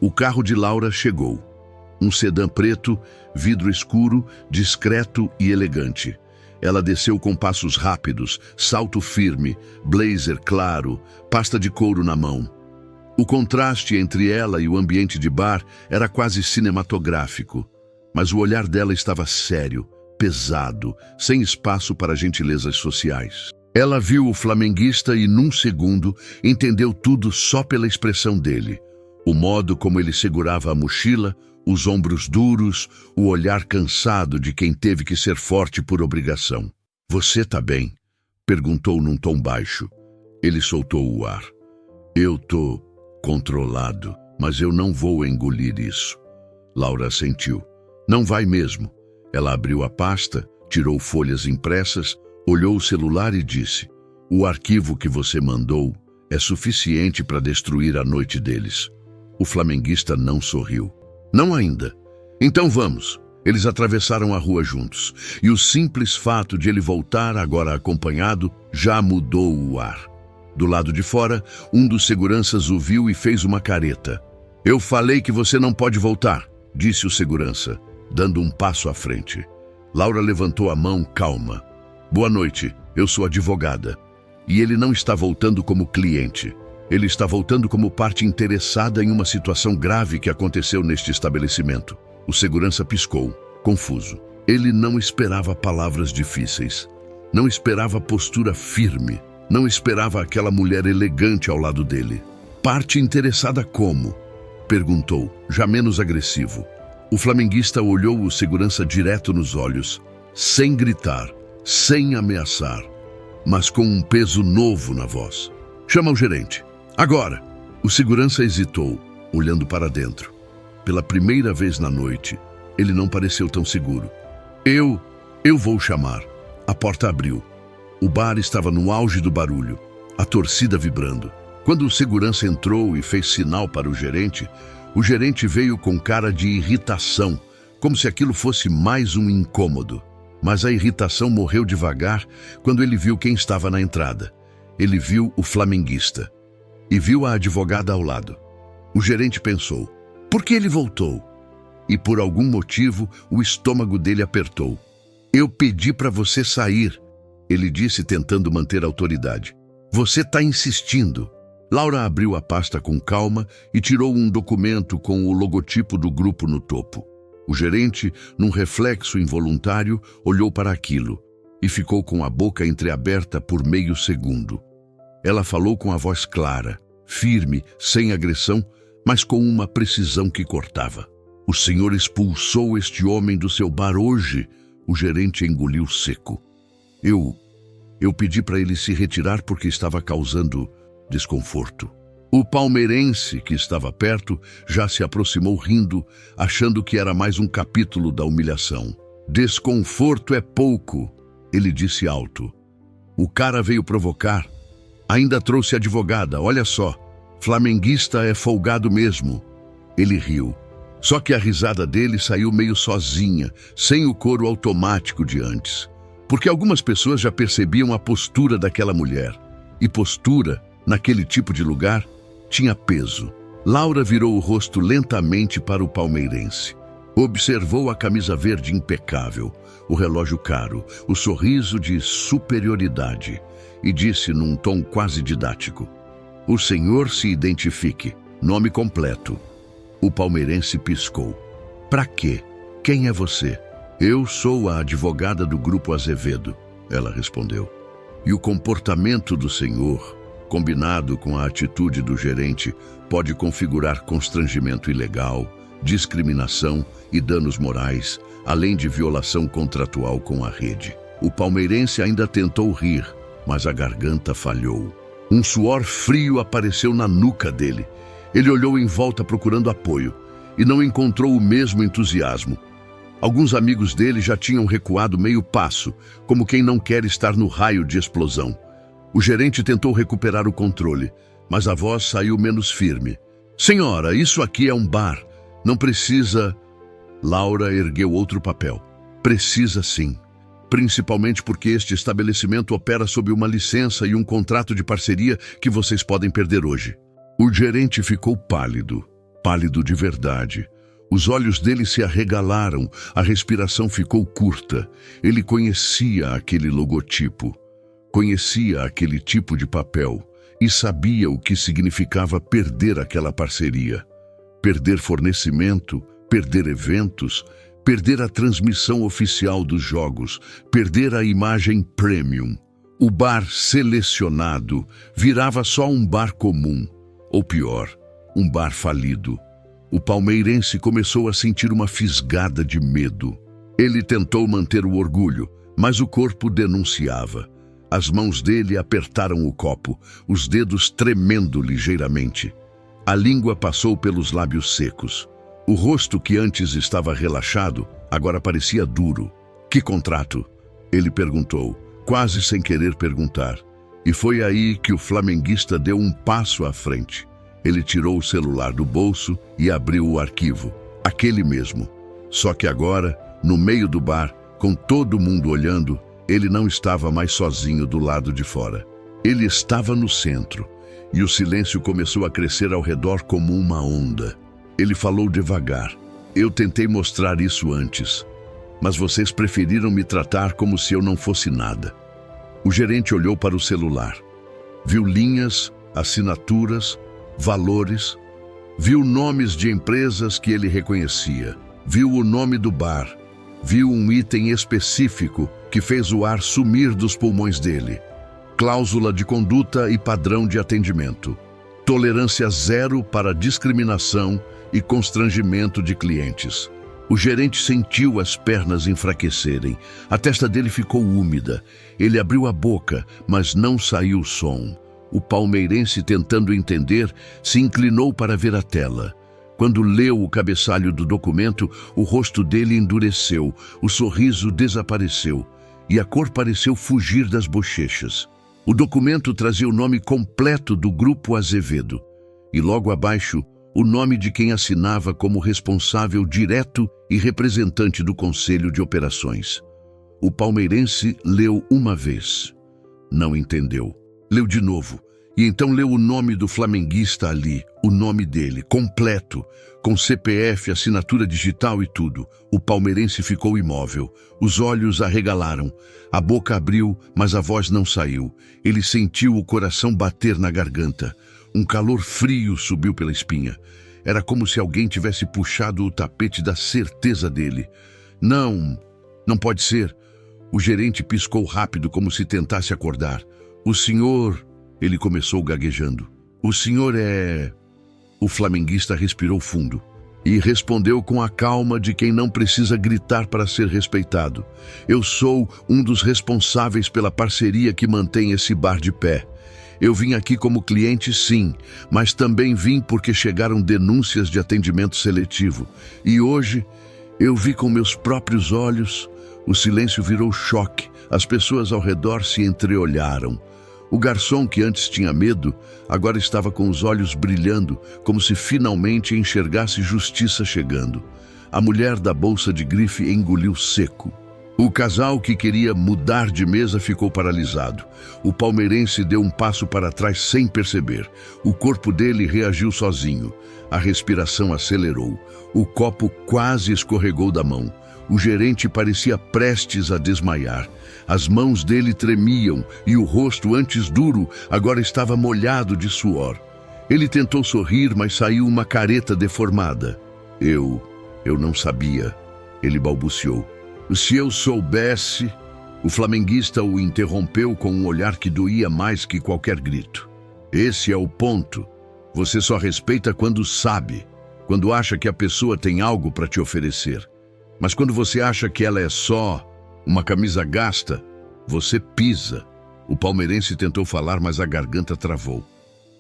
O carro de Laura chegou. Um sedã preto, vidro escuro, discreto e elegante. Ela desceu com passos rápidos, salto firme, blazer claro, pasta de couro na mão. O contraste entre ela e o ambiente de bar era quase cinematográfico, mas o olhar dela estava sério, pesado, sem espaço para gentilezas sociais. Ela viu o flamenguista e, num segundo, entendeu tudo só pela expressão dele. O modo como ele segurava a mochila, os ombros duros, o olhar cansado de quem teve que ser forte por obrigação. "Você tá bem?" perguntou num tom baixo. Ele soltou o ar. "Eu tô controlado, mas eu não vou engolir isso." Laura assentiu. "Não vai mesmo." Ela abriu a pasta, tirou folhas impressas, olhou o celular e disse: "O arquivo que você mandou é suficiente para destruir a noite deles." O flamenguista não sorriu. "Não ainda." "Então vamos." Eles atravessaram a rua juntos, e o simples fato de ele voltar, agora acompanhado, já mudou o ar. Do lado de fora, um dos seguranças o viu e fez uma careta. "Eu falei que você não pode voltar", disse o segurança, dando um passo à frente. Laura levantou a mão, calma. "Boa noite, eu sou advogada." E ele não está voltando como cliente. Ele está voltando como parte interessada em uma situação grave que aconteceu neste estabelecimento. O segurança piscou, confuso. Ele não esperava palavras difíceis. Não esperava postura firme. Não esperava aquela mulher elegante ao lado dele. "Parte interessada como?" perguntou, já menos agressivo. O flamenguista olhou o segurança direto nos olhos, sem gritar, sem ameaçar, mas com um peso novo na voz. "Chama o gerente. Agora!" O segurança hesitou, olhando para dentro. Pela primeira vez na noite, ele não pareceu tão seguro. Eu vou chamar." A porta abriu. O bar estava no auge do barulho, a torcida vibrando. Quando o segurança entrou e fez sinal para o gerente veio com cara de irritação, como se aquilo fosse mais um incômodo. Mas a irritação morreu devagar quando ele viu quem estava na entrada. Ele viu o flamenguista. E viu a advogada ao lado. O gerente pensou: por que ele voltou? E por algum motivo o estômago dele apertou. "Eu pedi para você sair", ele disse, tentando manter a autoridade. "Você está insistindo." Laura abriu a pasta com calma e tirou um documento com o logotipo do grupo no topo. O gerente, num reflexo involuntário, olhou para aquilo e ficou com a boca entreaberta por meio segundo. Ela falou com a voz clara, firme, sem agressão, mas com uma precisão que cortava. "O senhor expulsou este homem do seu bar hoje?" O gerente engoliu seco. Eu pedi para ele se retirar porque estava causando desconforto." O palmeirense, que estava perto, já se aproximou rindo, achando que era mais um capítulo da humilhação. "Desconforto é pouco", ele disse alto. "O cara veio provocar. Ainda trouxe advogada, olha só. Flamenguista é folgado mesmo." Ele riu. Só que a risada dele saiu meio sozinha, sem o coro automático de antes. Porque algumas pessoas já percebiam a postura daquela mulher. E postura, naquele tipo de lugar, tinha peso. Laura virou o rosto lentamente para o palmeirense. Observou a camisa verde impecável, o relógio caro, o sorriso de superioridade e disse num tom quase didático: "O senhor se identifique, nome completo." O palmeirense piscou. "Pra quê? Quem é você?" "Eu sou a advogada do Grupo Azevedo", ela respondeu. "E o comportamento do senhor, combinado com a atitude do gerente, pode configurar constrangimento ilegal, discriminação e danos morais, além de violação contratual com a rede." O palmeirense ainda tentou rir, mas a garganta falhou. Um suor frio apareceu na nuca dele. Ele olhou em volta procurando apoio e não encontrou o mesmo entusiasmo. Alguns amigos dele já tinham recuado meio passo, como quem não quer estar no raio de explosão. O gerente tentou recuperar o controle, mas a voz saiu menos firme. "Senhora, isso aqui é um bar. Não precisa..." Laura ergueu outro papel. "Precisa sim. Principalmente porque este estabelecimento opera sob uma licença e um contrato de parceria que vocês podem perder hoje." O gerente ficou pálido, pálido de verdade. Os olhos dele se arregalaram, a respiração ficou curta. Ele conhecia aquele logotipo, conhecia aquele tipo de papel e sabia o que significava perder aquela parceria. Perder fornecimento, perder eventos, perder a transmissão oficial dos jogos, perder a imagem premium. O bar selecionado virava só um bar comum, ou pior, um bar falido. O palmeirense começou a sentir uma fisgada de medo. Ele tentou manter o orgulho, mas o corpo denunciava. As mãos dele apertaram o copo, os dedos tremendo ligeiramente. A língua passou pelos lábios secos. O rosto que antes estava relaxado, agora parecia duro. "Que contrato?" ele perguntou, quase sem querer perguntar. E foi aí que o flamenguista deu um passo à frente. Ele tirou o celular do bolso e abriu o arquivo. Aquele mesmo. Só que agora, no meio do bar, com todo mundo olhando, ele não estava mais sozinho do lado de fora. Ele estava no centro, e o silêncio começou a crescer ao redor como uma onda. Ele falou devagar. "Eu tentei mostrar isso antes, mas vocês preferiram me tratar como se eu não fosse nada." O gerente olhou para o celular. Viu linhas, assinaturas, valores. Viu nomes de empresas que ele reconhecia. Viu o nome do bar. Viu um item específico que fez o ar sumir dos pulmões dele. Cláusula de conduta e padrão de atendimento. Tolerância zero para discriminação e constrangimento de clientes. O gerente sentiu as pernas enfraquecerem. A testa dele ficou úmida. Ele abriu a boca, mas não saiu som. O palmeirense, tentando entender, se inclinou para ver a tela. Quando leu o cabeçalho do documento, o rosto dele endureceu, o sorriso desapareceu e a cor pareceu fugir das bochechas. O documento trazia o nome completo do Grupo Azevedo e logo abaixo o nome de quem assinava como responsável direto e representante do Conselho de Operações. O palmeirense leu uma vez. Não entendeu. Leu de novo. E então leu o nome do flamenguista ali, o nome dele, completo, com CPF, assinatura digital e tudo. O palmeirense ficou imóvel. Os olhos arregalaram. A boca abriu, mas a voz não saiu. Ele sentiu o coração bater na garganta. Um calor frio subiu pela espinha. Era como se alguém tivesse puxado o tapete da certeza dele. Não pode ser. O gerente piscou rápido, como se tentasse acordar. "O senhor..." Ele começou gaguejando. "O senhor é..." O flamenguista respirou fundo e respondeu com a calma de quem não precisa gritar para ser respeitado. "Eu sou um dos responsáveis pela parceria que mantém esse bar de pé. Eu vim aqui como cliente, sim, mas também vim porque chegaram denúncias de atendimento seletivo. E hoje eu vi com meus próprios olhos." O silêncio virou choque. As pessoas ao redor se entreolharam. O garçom, que antes tinha medo, agora estava com os olhos brilhando, como se finalmente enxergasse justiça chegando. A mulher da bolsa de grife engoliu seco. O casal que queria mudar de mesa ficou paralisado. O palmeirense deu um passo para trás sem perceber. O corpo dele reagiu sozinho. A respiração acelerou. O copo quase escorregou da mão. O gerente parecia prestes a desmaiar. As mãos dele tremiam e o rosto, antes duro, agora estava molhado de suor. Ele tentou sorrir, mas saiu uma careta deformada. Eu não sabia, ele balbuciou. Se eu soubesse... O flamenguista o interrompeu com um olhar que doía mais que qualquer grito. Esse é o ponto. Você só respeita quando sabe, quando acha que a pessoa tem algo para te oferecer. Mas quando você acha que ela é só uma camisa gasta, você pisa. O palmeirense tentou falar, mas a garganta travou.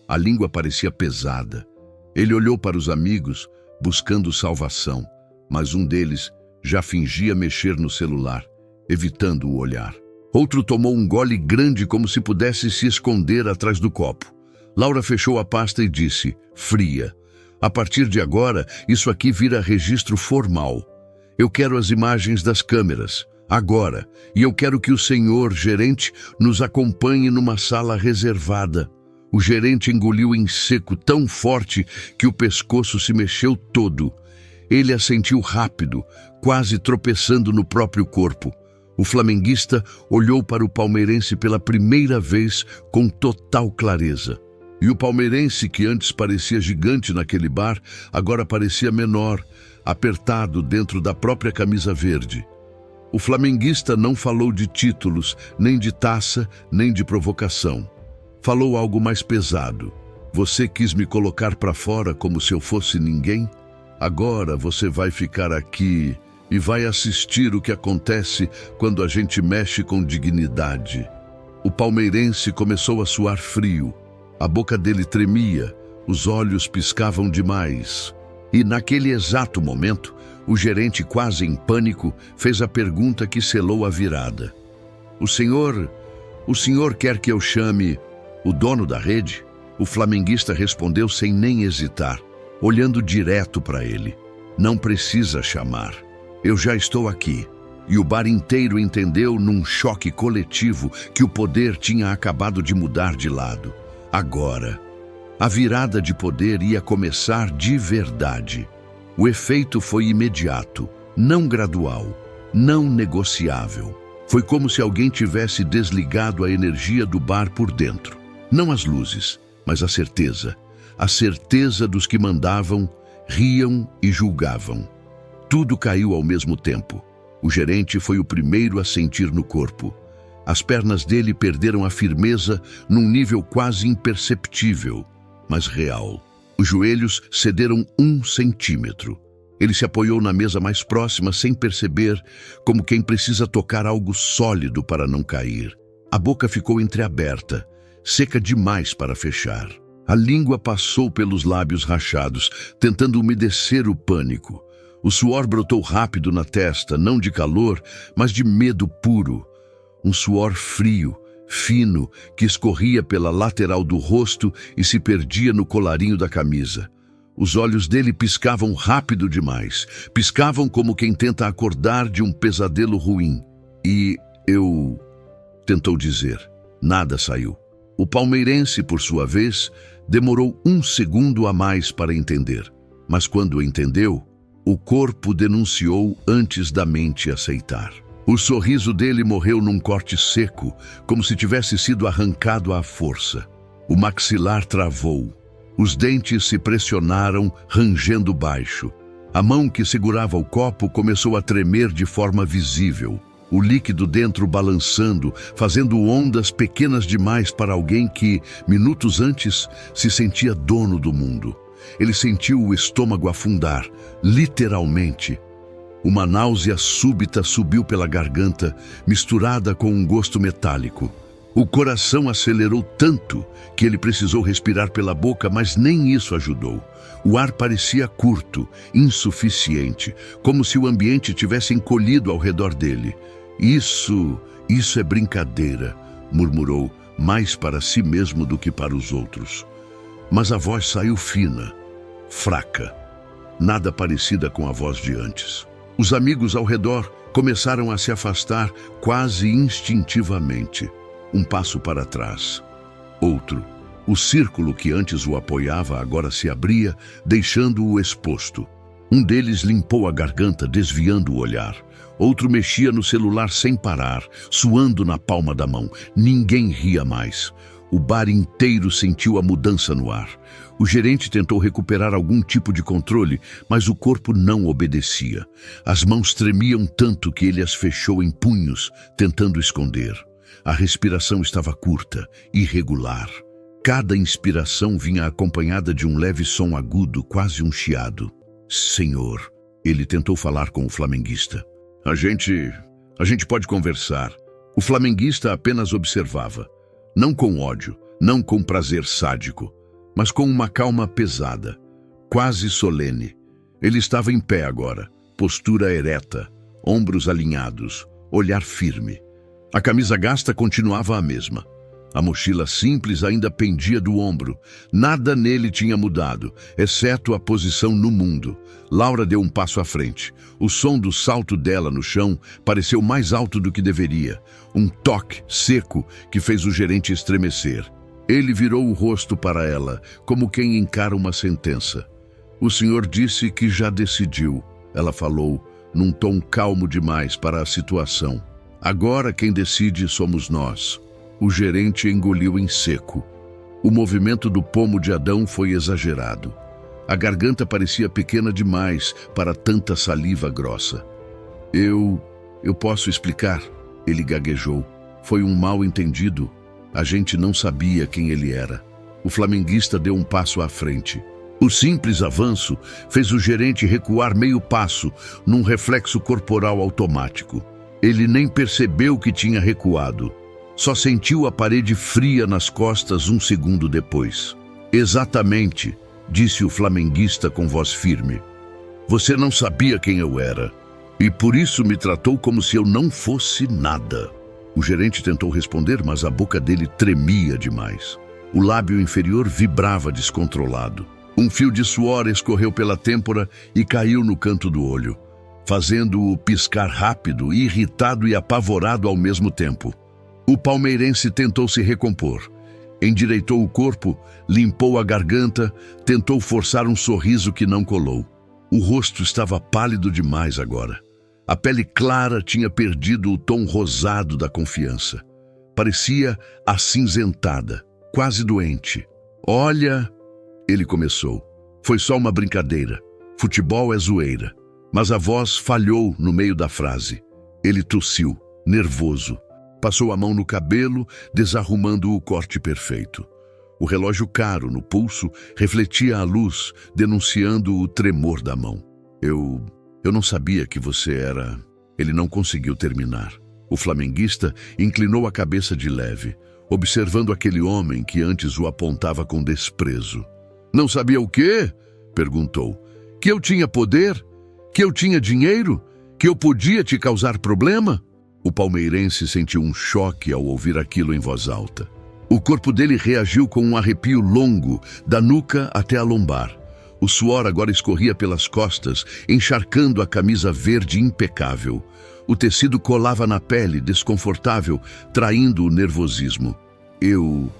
A língua parecia pesada. Ele olhou para os amigos, buscando salvação, mas um deles já fingia mexer no celular, evitando o olhar. Outro tomou um gole grande como se pudesse se esconder atrás do copo. Laura fechou a pasta e disse, fria, a partir de agora, isso aqui vira registro formal. Eu quero as imagens das câmeras, agora, e eu quero que o senhor gerente nos acompanhe numa sala reservada. O gerente engoliu em seco tão forte que o pescoço se mexeu todo. Ele assentiu rápido, quase tropeçando no próprio corpo. O flamenguista olhou para o palmeirense pela primeira vez com total clareza. E o palmeirense, que antes parecia gigante naquele bar, agora parecia menor, apertado dentro da própria camisa verde. O flamenguista não falou de títulos, nem de taça, nem de provocação. Falou algo mais pesado. Você quis me colocar para fora como se eu fosse ninguém? Agora você vai ficar aqui e vai assistir o que acontece quando a gente mexe com dignidade. O palmeirense começou a suar frio. A boca dele tremia, os olhos piscavam demais. E naquele exato momento, o gerente, quase em pânico, fez a pergunta que selou a virada. O senhor quer que eu chame o dono da rede? O flamenguista respondeu sem nem hesitar, olhando direto para ele. Não precisa chamar. Eu já estou aqui. E o bar inteiro entendeu num choque coletivo que o poder tinha acabado de mudar de lado. Agora, a virada de poder ia começar de verdade. O efeito foi imediato, não gradual, não negociável. Foi como se alguém tivesse desligado a energia do bar por dentro. Não as luzes, mas a certeza. A certeza dos que mandavam, riam e julgavam. Tudo caiu ao mesmo tempo. O gerente foi o primeiro a sentir no corpo. As pernas dele perderam a firmeza num nível quase imperceptível, mas real. Os joelhos cederam 1 centímetro. Ele se apoiou na mesa mais próxima sem perceber, como quem precisa tocar algo sólido para não cair. A boca ficou entreaberta, seca demais para fechar. A língua passou pelos lábios rachados, tentando umedecer o pânico. O suor brotou rápido na testa, não de calor, mas de medo puro. Um suor frio, fino, que escorria pela lateral do rosto e se perdia no colarinho da camisa. Os olhos dele piscavam rápido demais. Piscavam como quem tenta acordar de um pesadelo ruim. E eu... tentou dizer. Nada saiu. O palmeirense, por sua vez, demorou 1 segundo a mais para entender. Mas quando entendeu, o corpo denunciou antes da mente aceitar. O sorriso dele morreu num corte seco, como se tivesse sido arrancado à força. O maxilar travou. Os dentes se pressionaram, rangendo baixo. A mão que segurava o copo começou a tremer de forma visível. O líquido dentro balançando, fazendo ondas pequenas demais para alguém que, minutos antes, se sentia dono do mundo. Ele sentiu o estômago afundar, literalmente. Uma náusea súbita subiu pela garganta, misturada com um gosto metálico. O coração acelerou tanto que ele precisou respirar pela boca, mas nem isso ajudou. O ar parecia curto, insuficiente, como se o ambiente tivesse encolhido ao redor dele. Isso é brincadeira, murmurou, mais para si mesmo do que para os outros. Mas a voz saiu fina, fraca, nada parecida com a voz de antes. Os amigos ao redor Começaram a se afastar quase instintivamente. Um passo para trás. Outro. O círculo que antes o apoiava agora se abria, deixando-o exposto. Um deles limpou a garganta, desviando o olhar. Outro mexia no celular sem parar, suando na palma da mão. Ninguém ria mais. O bar inteiro sentiu a mudança no ar. O gerente tentou recuperar algum tipo de controle, mas o corpo não obedecia. As mãos tremiam tanto que ele as fechou em punhos, tentando esconder. A respiração estava curta, irregular. Cada inspiração vinha acompanhada de um leve som agudo, quase um chiado. Senhor, ele tentou falar com o flamenguista. A gente pode conversar. O flamenguista apenas observava. Não com ódio, não com prazer sádico, mas com uma calma pesada, quase solene. Ele estava em pé agora, postura ereta, ombros alinhados, olhar firme. A camisa gasta continuava a mesma. A mochila simples ainda pendia do ombro. Nada nele tinha mudado, exceto a posição no mundo. Laura deu um passo à frente. O som do salto dela no chão pareceu mais alto do que deveria. Um toque seco que fez o gerente estremecer. Ele virou o rosto para ela, como quem encara uma sentença. O senhor disse que já decidiu, ela falou, num tom calmo demais para a situação. Agora quem decide somos nós. O gerente engoliu em seco. O movimento do pomo de Adão foi exagerado. A garganta parecia pequena demais para tanta saliva grossa. Eu posso explicar, ele gaguejou. Foi um mal-entendido. A gente não sabia quem ele era. O flamenguista deu um passo à frente. O simples avanço fez o gerente recuar meio passo, num reflexo corporal automático. Ele nem percebeu que tinha recuado. Só sentiu a parede fria nas costas um segundo depois. Exatamente, disse o flamenguista com voz firme. Você não sabia quem eu era, e por isso me tratou como se eu não fosse nada. O gerente tentou responder, mas a boca dele tremia demais. O lábio inferior vibrava descontrolado. Um fio de suor escorreu pela têmpora e caiu no canto do olho, fazendo-o piscar rápido, irritado e apavorado ao mesmo tempo. O palmeirense tentou se recompor. Endireitou o corpo, limpou a garganta, tentou forçar um sorriso que não colou. O rosto estava pálido demais agora. A pele clara tinha perdido o tom rosado da confiança. Parecia acinzentada, quase doente. Olha, ele começou. Foi só uma brincadeira. Futebol é zoeira. Mas a voz falhou no meio da frase. Ele tossiu, nervoso. Passou a mão no cabelo, desarrumando o corte perfeito. O relógio caro no pulso refletia a luz, denunciando o tremor da mão. Eu não sabia que você era... Ele não conseguiu terminar. O flamenguista inclinou a cabeça de leve, observando aquele homem que antes o apontava com desprezo. Não sabia o quê? Perguntou. Que eu tinha poder? Que eu tinha dinheiro? Que eu podia te causar problema? O palmeirense sentiu um choque ao ouvir aquilo em voz alta. O corpo dele reagiu com um arrepio longo, da nuca até a lombar. O suor agora escorria pelas costas, encharcando a camisa verde impecável. O tecido colava na pele, desconfortável, traindo o nervosismo. Eu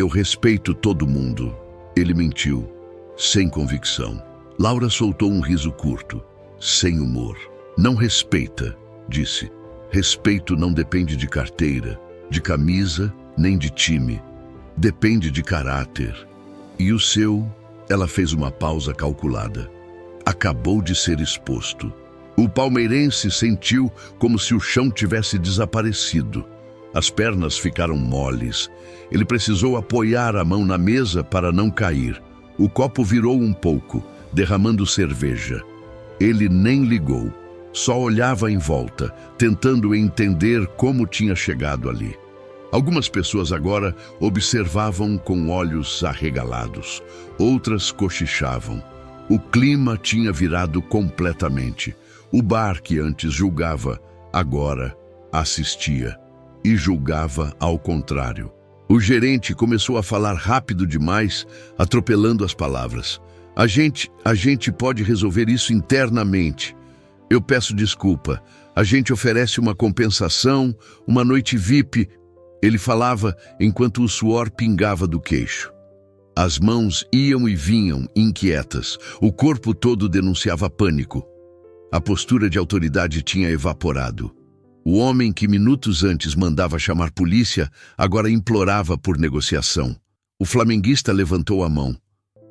respeito todo mundo. Ele mentiu, sem convicção. Laura soltou um riso curto, sem humor. Não respeita, disse. Respeito não depende de carteira, de camisa, nem de time. Depende de caráter. E o seu, ela fez uma pausa calculada. Acabou de ser exposto. O palmeirense sentiu como se o chão tivesse desaparecido. As pernas ficaram moles. Ele precisou apoiar a mão na mesa para não cair. O copo virou um pouco, derramando cerveja. Ele nem ligou. Só olhava em volta, tentando entender como tinha chegado ali. Algumas pessoas agora observavam com olhos arregalados. Outras cochichavam. O clima tinha virado completamente. O bar que antes julgava, agora assistia. E julgava ao contrário. O gerente começou a falar rápido demais, atropelando as palavras. A gente pode resolver isso internamente. Eu peço desculpa. A gente oferece uma compensação, uma noite VIP. Ele falava enquanto o suor pingava do queixo. As mãos iam e vinham, inquietas. O corpo todo denunciava pânico. A postura de autoridade tinha evaporado. O homem que minutos antes mandava chamar polícia, agora implorava por negociação. O flamenguista levantou a mão.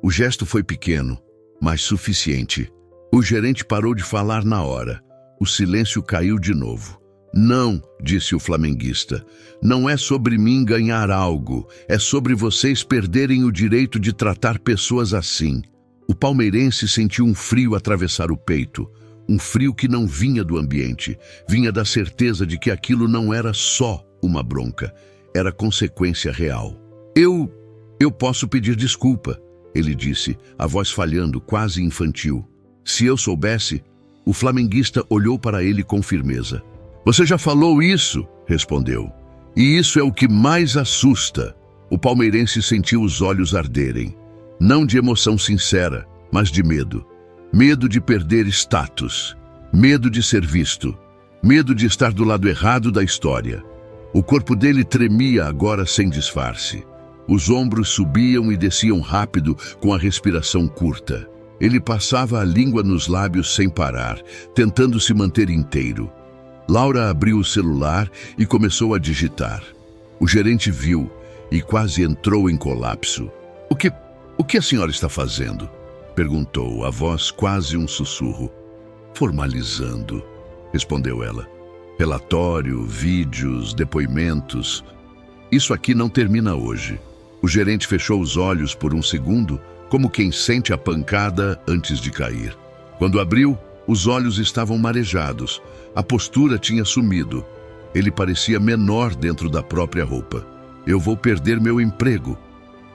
O gesto foi pequeno, mas suficiente. O gerente parou de falar na hora. O silêncio caiu de novo. Não, disse o flamenguista, não é sobre mim ganhar algo, é sobre vocês perderem o direito de tratar pessoas assim. O palmeirense sentiu um frio atravessar o peito, um frio que não vinha do ambiente, vinha da certeza de que aquilo não era só uma bronca, era consequência real. Eu posso pedir desculpa, ele disse, a voz falhando, quase infantil. Se eu soubesse, o flamenguista olhou para ele com firmeza. Você já falou isso, respondeu. E isso é o que mais assusta. O palmeirense sentiu os olhos arderem. Não de emoção sincera, mas de medo. Medo de perder status. Medo de ser visto. Medo de estar do lado errado da história. O corpo dele tremia agora sem disfarce. Os ombros subiam e desciam rápido com a respiração curta. Ele passava a língua nos lábios sem parar, tentando se manter inteiro. Laura abriu o celular e começou a digitar. O gerente viu e quase entrou em colapso. O que a senhora está fazendo? Perguntou, a voz quase um sussurro. Formalizando, respondeu ela. Relatório, vídeos, depoimentos. Isso aqui não termina hoje. O gerente fechou os olhos por um segundo, como quem sente a pancada antes de cair. Quando abriu, os olhos estavam marejados. A postura tinha sumido. Ele parecia menor dentro da própria roupa. Eu vou perder meu emprego,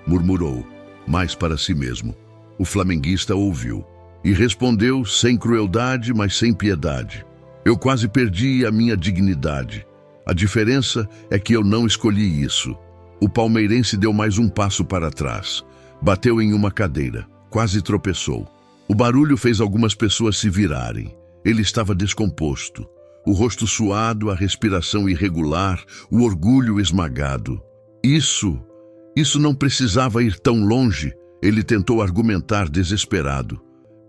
murmurou, mais para si mesmo. O flamenguista ouviu e respondeu sem crueldade, mas sem piedade. Eu quase perdi a minha dignidade. A diferença é que eu não escolhi isso. O palmeirense deu mais um passo para trás. Bateu em uma cadeira. Quase tropeçou. O barulho fez algumas pessoas se virarem. Ele estava descomposto. O rosto suado, a respiração irregular, o orgulho esmagado. Isso não precisava ir tão longe, ele tentou argumentar desesperado.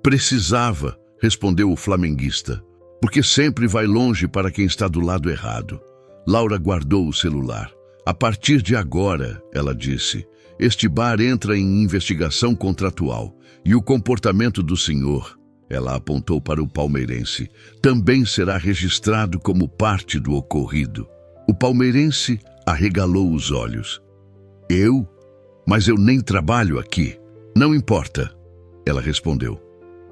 Precisava, respondeu o flamenguista, porque sempre vai longe para quem está do lado errado. Laura guardou o celular. A partir de agora, ela disse, este bar entra em investigação contratual e o comportamento do senhor, ela apontou para o palmeirense, também será registrado como parte do ocorrido. O palmeirense arregalou os olhos. Eu? Mas eu nem trabalho aqui. Não importa, ela respondeu.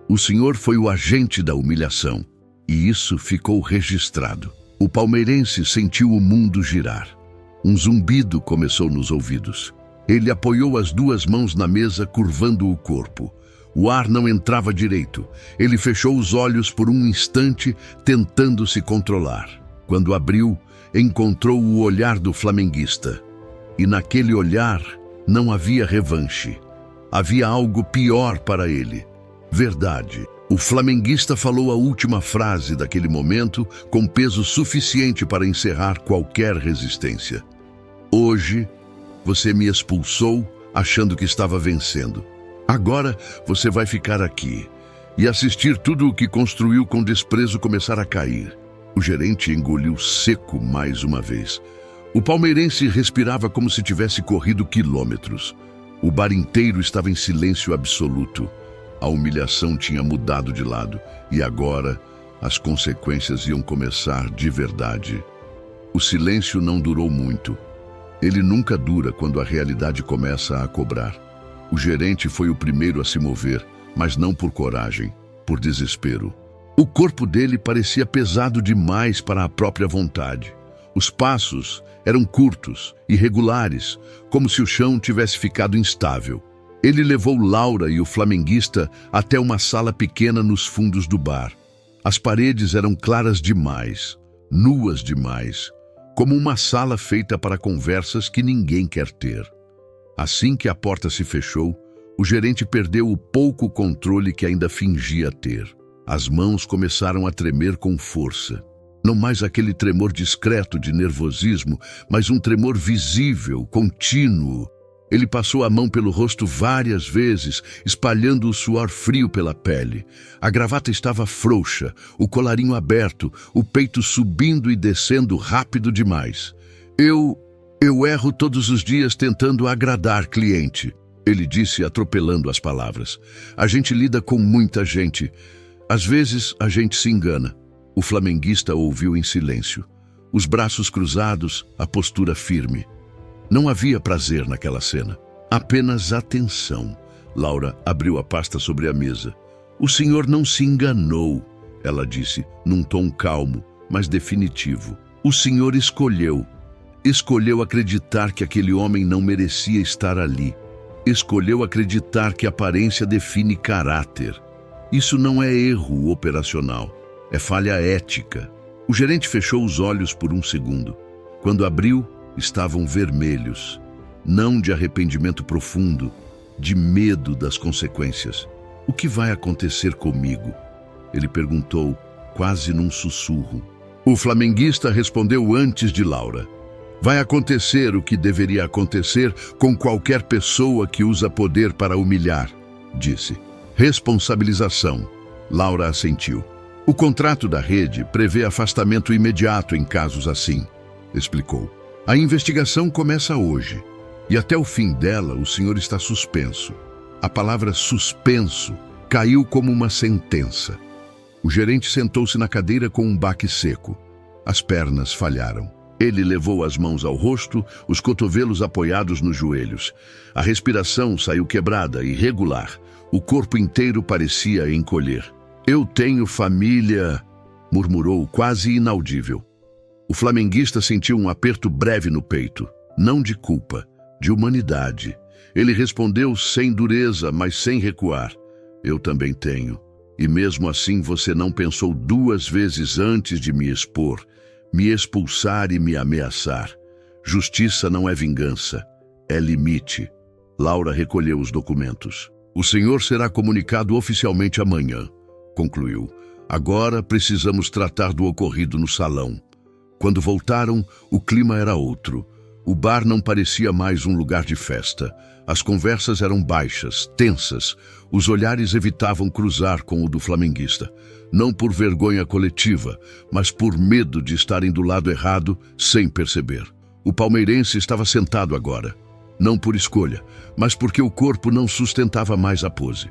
O senhor foi o agente da humilhação e isso ficou registrado. O palmeirense sentiu o mundo girar. Um zumbido começou nos ouvidos. Ele apoiou as duas mãos na mesa, curvando o corpo. O ar não entrava direito. Ele fechou os olhos por um instante, tentando se controlar. Quando abriu, encontrou o olhar do flamenguista. E naquele olhar não havia revanche. Havia algo pior para ele. Verdade. O flamenguista falou a última frase daquele momento com peso suficiente para encerrar qualquer resistência. Hoje, você me expulsou achando que estava vencendo. Agora você vai ficar aqui e assistir tudo o que construiu com desprezo começar a cair. O gerente engoliu seco mais uma vez. O palmeirense respirava como se tivesse corrido quilômetros. O bar inteiro estava em silêncio absoluto. A humilhação tinha mudado de lado e agora as consequências iam começar de verdade. O silêncio não durou muito. Ele nunca dura quando a realidade começa a cobrar. O gerente foi o primeiro a se mover, mas não por coragem, por desespero. O corpo dele parecia pesado demais para a própria vontade. Os passos eram curtos, irregulares, como se o chão tivesse ficado instável. Ele levou Laura e o flamenguista até uma sala pequena nos fundos do bar. As paredes eram claras demais, nuas demais, como uma sala feita para conversas que ninguém quer ter. Assim que a porta se fechou, o gerente perdeu o pouco controle que ainda fingia ter. As mãos começaram a tremer com força. Não mais aquele tremor discreto de nervosismo, mas um tremor visível, contínuo. Ele passou a mão pelo rosto várias vezes, espalhando o suor frio pela pele. A gravata estava frouxa, o colarinho aberto, o peito subindo e descendo rápido demais. Eu erro todos os dias tentando agradar cliente, ele disse, atropelando as palavras. A gente lida com muita gente. Às vezes a gente se engana. O flamenguista ouviu em silêncio. Os braços cruzados, a postura firme. Não havia prazer naquela cena, apenas atenção. Laura abriu a pasta sobre a mesa. O senhor não se enganou, ela disse, num tom calmo, mas definitivo. O senhor escolheu acreditar que aquele homem não merecia estar ali. Escolheu acreditar que aparência define caráter. Isso não é erro operacional, é falha ética. O gerente fechou os olhos por um segundo. Quando abriu, estavam vermelhos, não de arrependimento profundo, de medo das consequências. O que vai acontecer comigo? Ele perguntou, quase num sussurro. O flamenguista respondeu antes de Laura. Vai acontecer o que deveria acontecer com qualquer pessoa que usa poder para humilhar, disse. Responsabilização. Laura assentiu. O contrato da rede prevê afastamento imediato em casos assim, explicou. A investigação começa hoje, e até o fim dela o senhor está suspenso. A palavra suspenso caiu como uma sentença. O gerente sentou-se na cadeira com um baque seco. As pernas falharam. Ele levou as mãos ao rosto, os cotovelos apoiados nos joelhos. A respiração saiu quebrada, irregular. O corpo inteiro parecia encolher. Eu tenho família, murmurou, quase inaudível. O flamenguista sentiu um aperto breve no peito, não de culpa, de humanidade. Ele respondeu sem dureza, mas sem recuar. Eu também tenho. E mesmo assim você não pensou duas vezes antes de me expor, me expulsar e me ameaçar. Justiça não é vingança, é limite. Laura recolheu os documentos. O senhor será comunicado oficialmente amanhã, concluiu. Agora precisamos tratar do ocorrido no salão. Quando voltaram, o clima era outro. O bar não parecia mais um lugar de festa. As conversas eram baixas, tensas. Os olhares evitavam cruzar com o do flamenguista. Não por vergonha coletiva, mas por medo de estarem do lado errado sem perceber. O palmeirense estava sentado agora. Não por escolha, mas porque o corpo não sustentava mais a pose.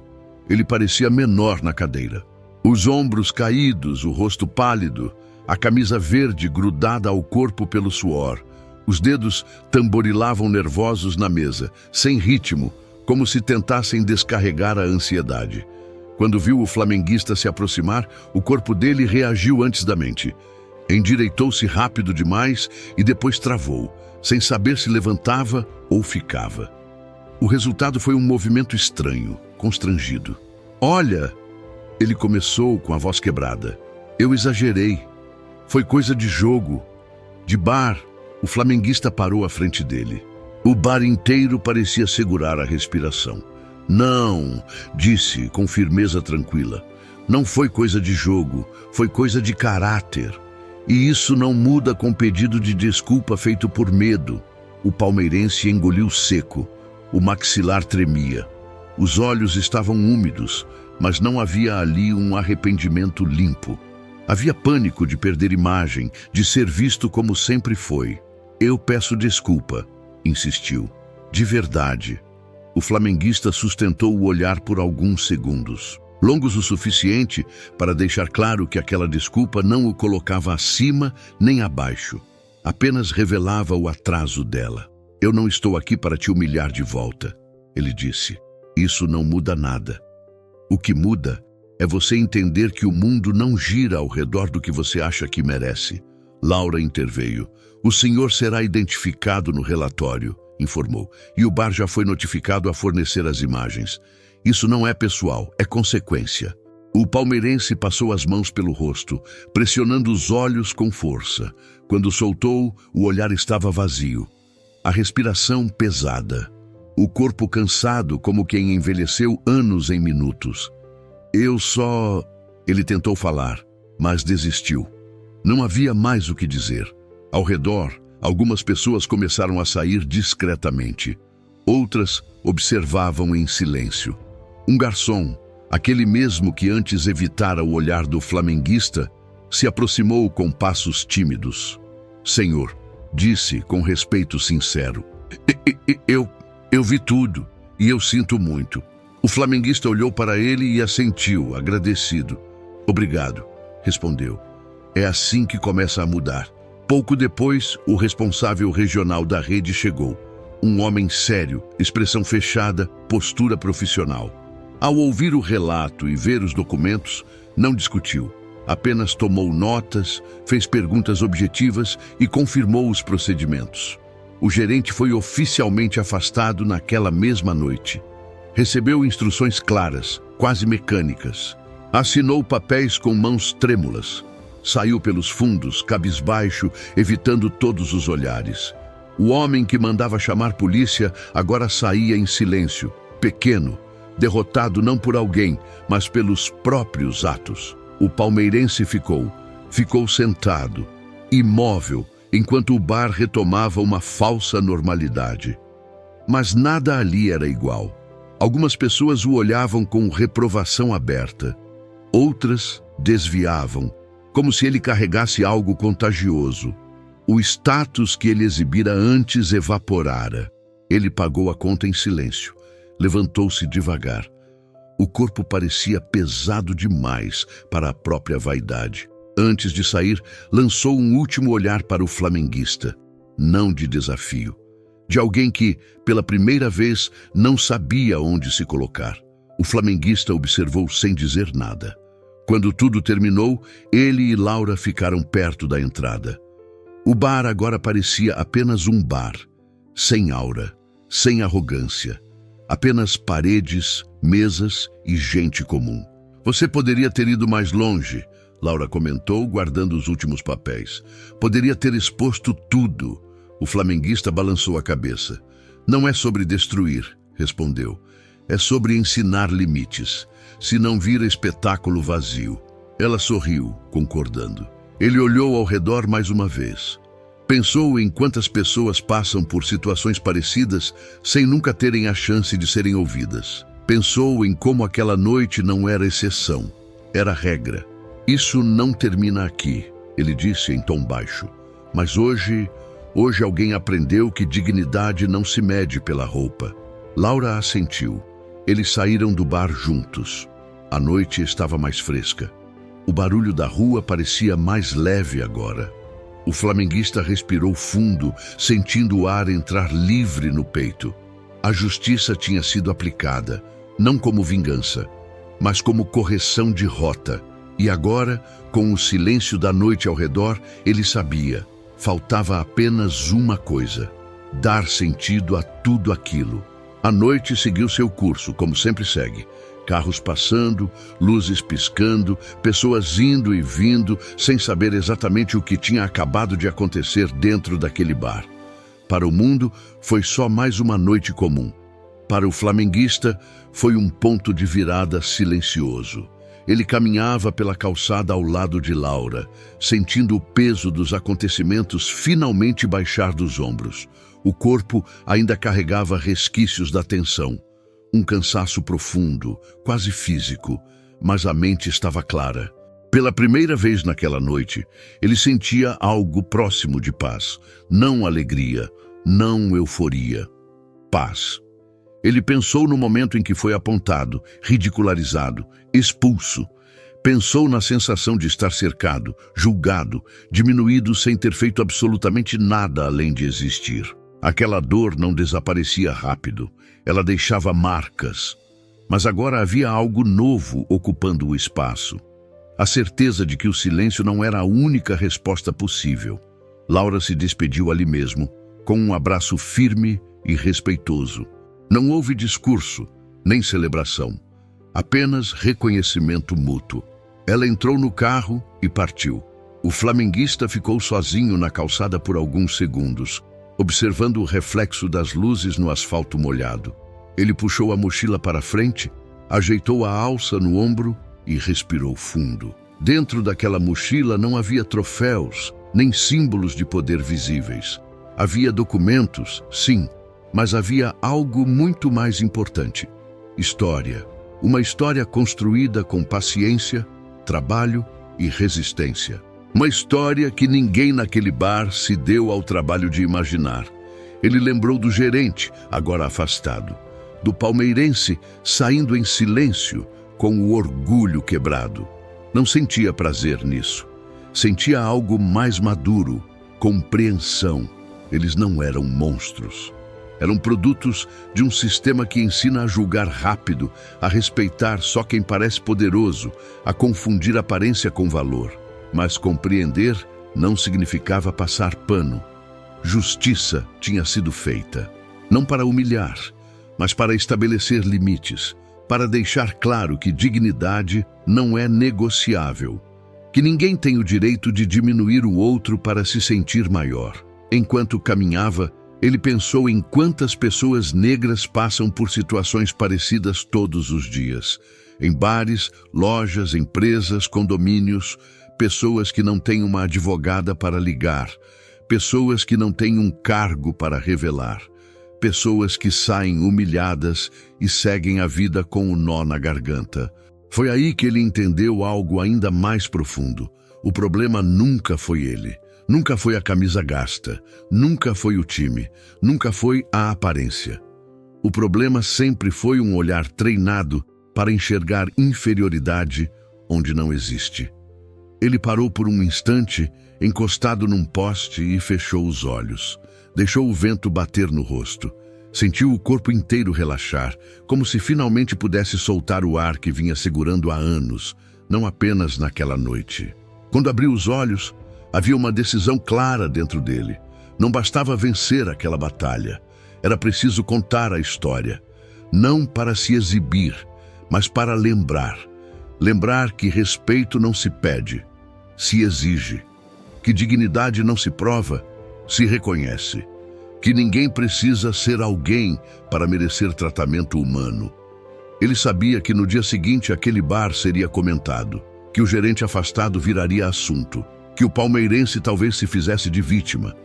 Ele parecia menor na cadeira. Os ombros caídos, o rosto pálido, a camisa verde grudada ao corpo pelo suor. Os dedos tamborilavam nervosos na mesa, sem ritmo, como se tentassem descarregar a ansiedade. Quando viu o flamenguista se aproximar, o corpo dele reagiu antes da mente. Endireitou-se rápido demais e depois travou, sem saber se levantava ou ficava. O resultado foi um movimento estranho, constrangido. Olha, ele começou com a voz quebrada. Eu exagerei. Foi coisa de jogo, de bar. O flamenguista parou à frente dele. O bar inteiro parecia segurar a respiração. Não, disse com firmeza tranquila. Não foi coisa de jogo, foi coisa de caráter. E isso não muda com pedido de desculpa feito por medo. O palmeirense engoliu seco. O maxilar tremia. Os olhos estavam úmidos, mas não havia ali um arrependimento limpo. Havia pânico de perder imagem, de ser visto como sempre foi. Eu peço desculpa, insistiu. De verdade. O flamenguista sustentou o olhar por alguns segundos. Longos o suficiente para deixar claro que aquela desculpa não o colocava acima nem abaixo. Apenas revelava o atraso dela. Eu não estou aqui para te humilhar de volta, ele disse. Isso não muda nada. O que muda é você entender que o mundo não gira ao redor do que você acha que merece. Laura interveio. O senhor será identificado no relatório, informou, e o bar já foi notificado a fornecer as imagens. Isso não é pessoal, é consequência. O palmeirense passou as mãos pelo rosto, pressionando os olhos com força. Quando soltou, o olhar estava vazio. A respiração pesada. O corpo cansado como quem envelheceu anos em minutos. Ele tentou falar, mas desistiu. Não havia mais o que dizer. Ao redor, algumas pessoas começaram a sair discretamente. Outras observavam em silêncio. Um garçom, aquele mesmo que antes evitara o olhar do flamenguista, se aproximou com passos tímidos. "Senhor", disse com respeito sincero, eu vi tudo e eu sinto muito." O flamenguista olhou para ele e assentiu, agradecido. "Obrigado", respondeu. "É assim que começa a mudar." Pouco depois, o responsável regional da rede chegou. Um homem sério, expressão fechada, postura profissional. Ao ouvir o relato e ver os documentos, não discutiu. Apenas tomou notas, fez perguntas objetivas e confirmou os procedimentos. O gerente foi oficialmente afastado naquela mesma noite. Recebeu instruções claras, quase mecânicas. Assinou papéis com mãos trêmulas. Saiu pelos fundos, cabisbaixo, evitando todos os olhares. O homem que mandava chamar polícia agora saía em silêncio, pequeno, derrotado não por alguém, mas pelos próprios atos. O palmeirense ficou sentado, imóvel, enquanto o bar retomava uma falsa normalidade. Mas nada ali era igual. Algumas pessoas o olhavam com reprovação aberta. Outras desviavam, como se ele carregasse algo contagioso. O status que ele exibira antes evaporara. Ele pagou a conta em silêncio. Levantou-se devagar. O corpo parecia pesado demais para a própria vaidade. Antes de sair, lançou um último olhar para o flamenguista. Não de desafio. De alguém que, pela primeira vez, não sabia onde se colocar. O flamenguista observou sem dizer nada. Quando tudo terminou, ele e Laura ficaram perto da entrada. O bar agora parecia apenas um bar, sem aura, sem arrogância. Apenas paredes, mesas e gente comum. "Você poderia ter ido mais longe", Laura comentou, guardando os últimos papéis. "Poderia ter exposto tudo." O flamenguista balançou a cabeça. "Não é sobre destruir", respondeu. "É sobre ensinar limites. Se não vira espetáculo vazio." Ela sorriu, concordando. Ele olhou ao redor mais uma vez. Pensou em quantas pessoas passam por situações parecidas sem nunca terem a chance de serem ouvidas. Pensou em como aquela noite não era exceção, era regra. "Isso não termina aqui", ele disse em tom baixo. "Mas hoje alguém aprendeu que dignidade não se mede pela roupa." Laura assentiu. Eles saíram do bar juntos. A noite estava mais fresca. O barulho da rua parecia mais leve agora. O flamenguista respirou fundo, sentindo o ar entrar livre no peito. A justiça tinha sido aplicada, não como vingança, mas como correção de rota. E agora, com o silêncio da noite ao redor, ele sabia. Faltava apenas uma coisa: dar sentido a tudo aquilo. A noite seguiu seu curso, como sempre segue. Carros passando, luzes piscando, pessoas indo e vindo, sem saber exatamente o que tinha acabado de acontecer dentro daquele bar. Para o mundo, foi só mais uma noite comum. Para o flamenguista, foi um ponto de virada silencioso. Ele caminhava pela calçada ao lado de Laura, sentindo o peso dos acontecimentos finalmente baixar dos ombros. O corpo ainda carregava resquícios da tensão. Um cansaço profundo, quase físico, mas a mente estava clara. Pela primeira vez naquela noite, ele sentia algo próximo de paz. Não alegria, não euforia. Paz. Ele pensou no momento em que foi apontado, ridicularizado, expulso. Pensou na sensação de estar cercado, julgado, diminuído sem ter feito absolutamente nada além de existir. Aquela dor não desaparecia rápido. Ela deixava marcas. Mas agora havia algo novo ocupando o espaço. A certeza de que o silêncio não era a única resposta possível. Laura se despediu ali mesmo, com um abraço firme e respeitoso. Não houve discurso, nem celebração. Apenas reconhecimento mútuo. Ela entrou no carro e partiu. O flamenguista ficou sozinho na calçada por alguns segundos, observando o reflexo das luzes no asfalto molhado. Ele puxou a mochila para frente, ajeitou a alça no ombro e respirou fundo. Dentro daquela mochila não havia troféus, nem símbolos de poder visíveis. Havia documentos, sim, mas havia algo muito mais importante: história. Uma história construída com paciência, trabalho e resistência. Uma história que ninguém naquele bar se deu ao trabalho de imaginar. Ele lembrou do gerente, agora afastado, do palmeirense saindo em silêncio, com o orgulho quebrado. Não sentia prazer nisso. Sentia algo mais maduro, compreensão. Eles não eram monstros. Eram produtos de um sistema que ensina a julgar rápido, a respeitar só quem parece poderoso, a confundir aparência com valor. Mas compreender não significava passar pano. Justiça tinha sido feita, não para humilhar, mas para estabelecer limites, para deixar claro que dignidade não é negociável, que ninguém tem o direito de diminuir o outro para se sentir maior. Enquanto caminhava, ele pensou em quantas pessoas negras passam por situações parecidas todos os dias. Em bares, lojas, empresas, condomínios, pessoas que não têm uma advogada para ligar, pessoas que não têm um cargo para revelar, pessoas que saem humilhadas e seguem a vida com um nó na garganta. Foi aí que ele entendeu algo ainda mais profundo. O problema nunca foi ele. Nunca foi a camisa gasta, nunca foi o time, nunca foi a aparência. O problema sempre foi um olhar treinado para enxergar inferioridade onde não existe. Ele parou por um instante, encostado num poste, e fechou os olhos. Deixou o vento bater no rosto. Sentiu o corpo inteiro relaxar, como se finalmente pudesse soltar o ar que vinha segurando há anos, não apenas naquela noite. Quando abriu os olhos, havia uma decisão clara dentro dele. Não bastava vencer aquela batalha. Era preciso contar a história. Não para se exibir, mas para lembrar. Lembrar que respeito não se pede, se exige. Que dignidade não se prova, se reconhece. Que ninguém precisa ser alguém para merecer tratamento humano. Ele sabia que no dia seguinte aquele bar seria comentado, que o gerente afastado viraria assunto, que o palmeirense talvez se fizesse de vítima.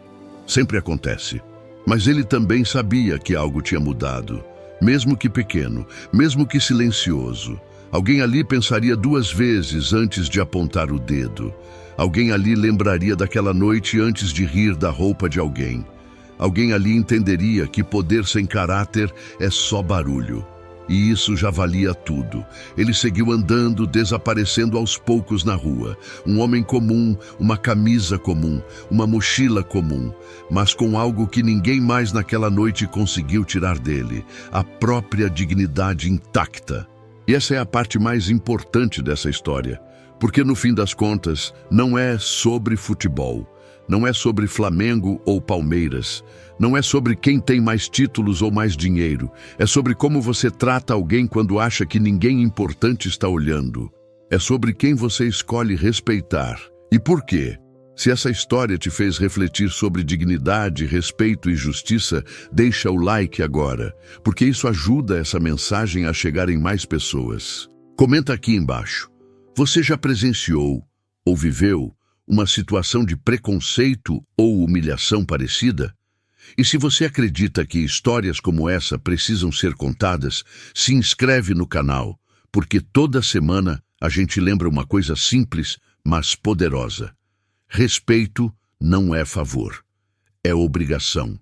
Sempre acontece. Mas ele também sabia que algo tinha mudado, mesmo que pequeno, mesmo que silencioso. Alguém ali pensaria duas vezes antes de apontar o dedo. Alguém ali lembraria daquela noite antes de rir da roupa de alguém. Alguém ali entenderia que poder sem caráter é só barulho. E isso já valia tudo. Ele seguiu andando, desaparecendo aos poucos na rua. Um homem comum, uma camisa comum, uma mochila comum, mas com algo que ninguém mais naquela noite conseguiu tirar dele: a própria dignidade intacta. E essa é a parte mais importante dessa história, porque no fim das contas não é sobre futebol. Não é sobre Flamengo ou Palmeiras. Não é sobre quem tem mais títulos ou mais dinheiro. É sobre como você trata alguém quando acha que ninguém importante está olhando. É sobre quem você escolhe respeitar. E por quê? Se essa história te fez refletir sobre dignidade, respeito e justiça, deixa o like agora, porque isso ajuda essa mensagem a chegar em mais pessoas. Comenta aqui embaixo. Você já presenciou ou viveu uma situação de preconceito ou humilhação parecida? E se você acredita que histórias como essa precisam ser contadas, se inscreve no canal, porque toda semana a gente lembra uma coisa simples, mas poderosa. Respeito não é favor, é obrigação.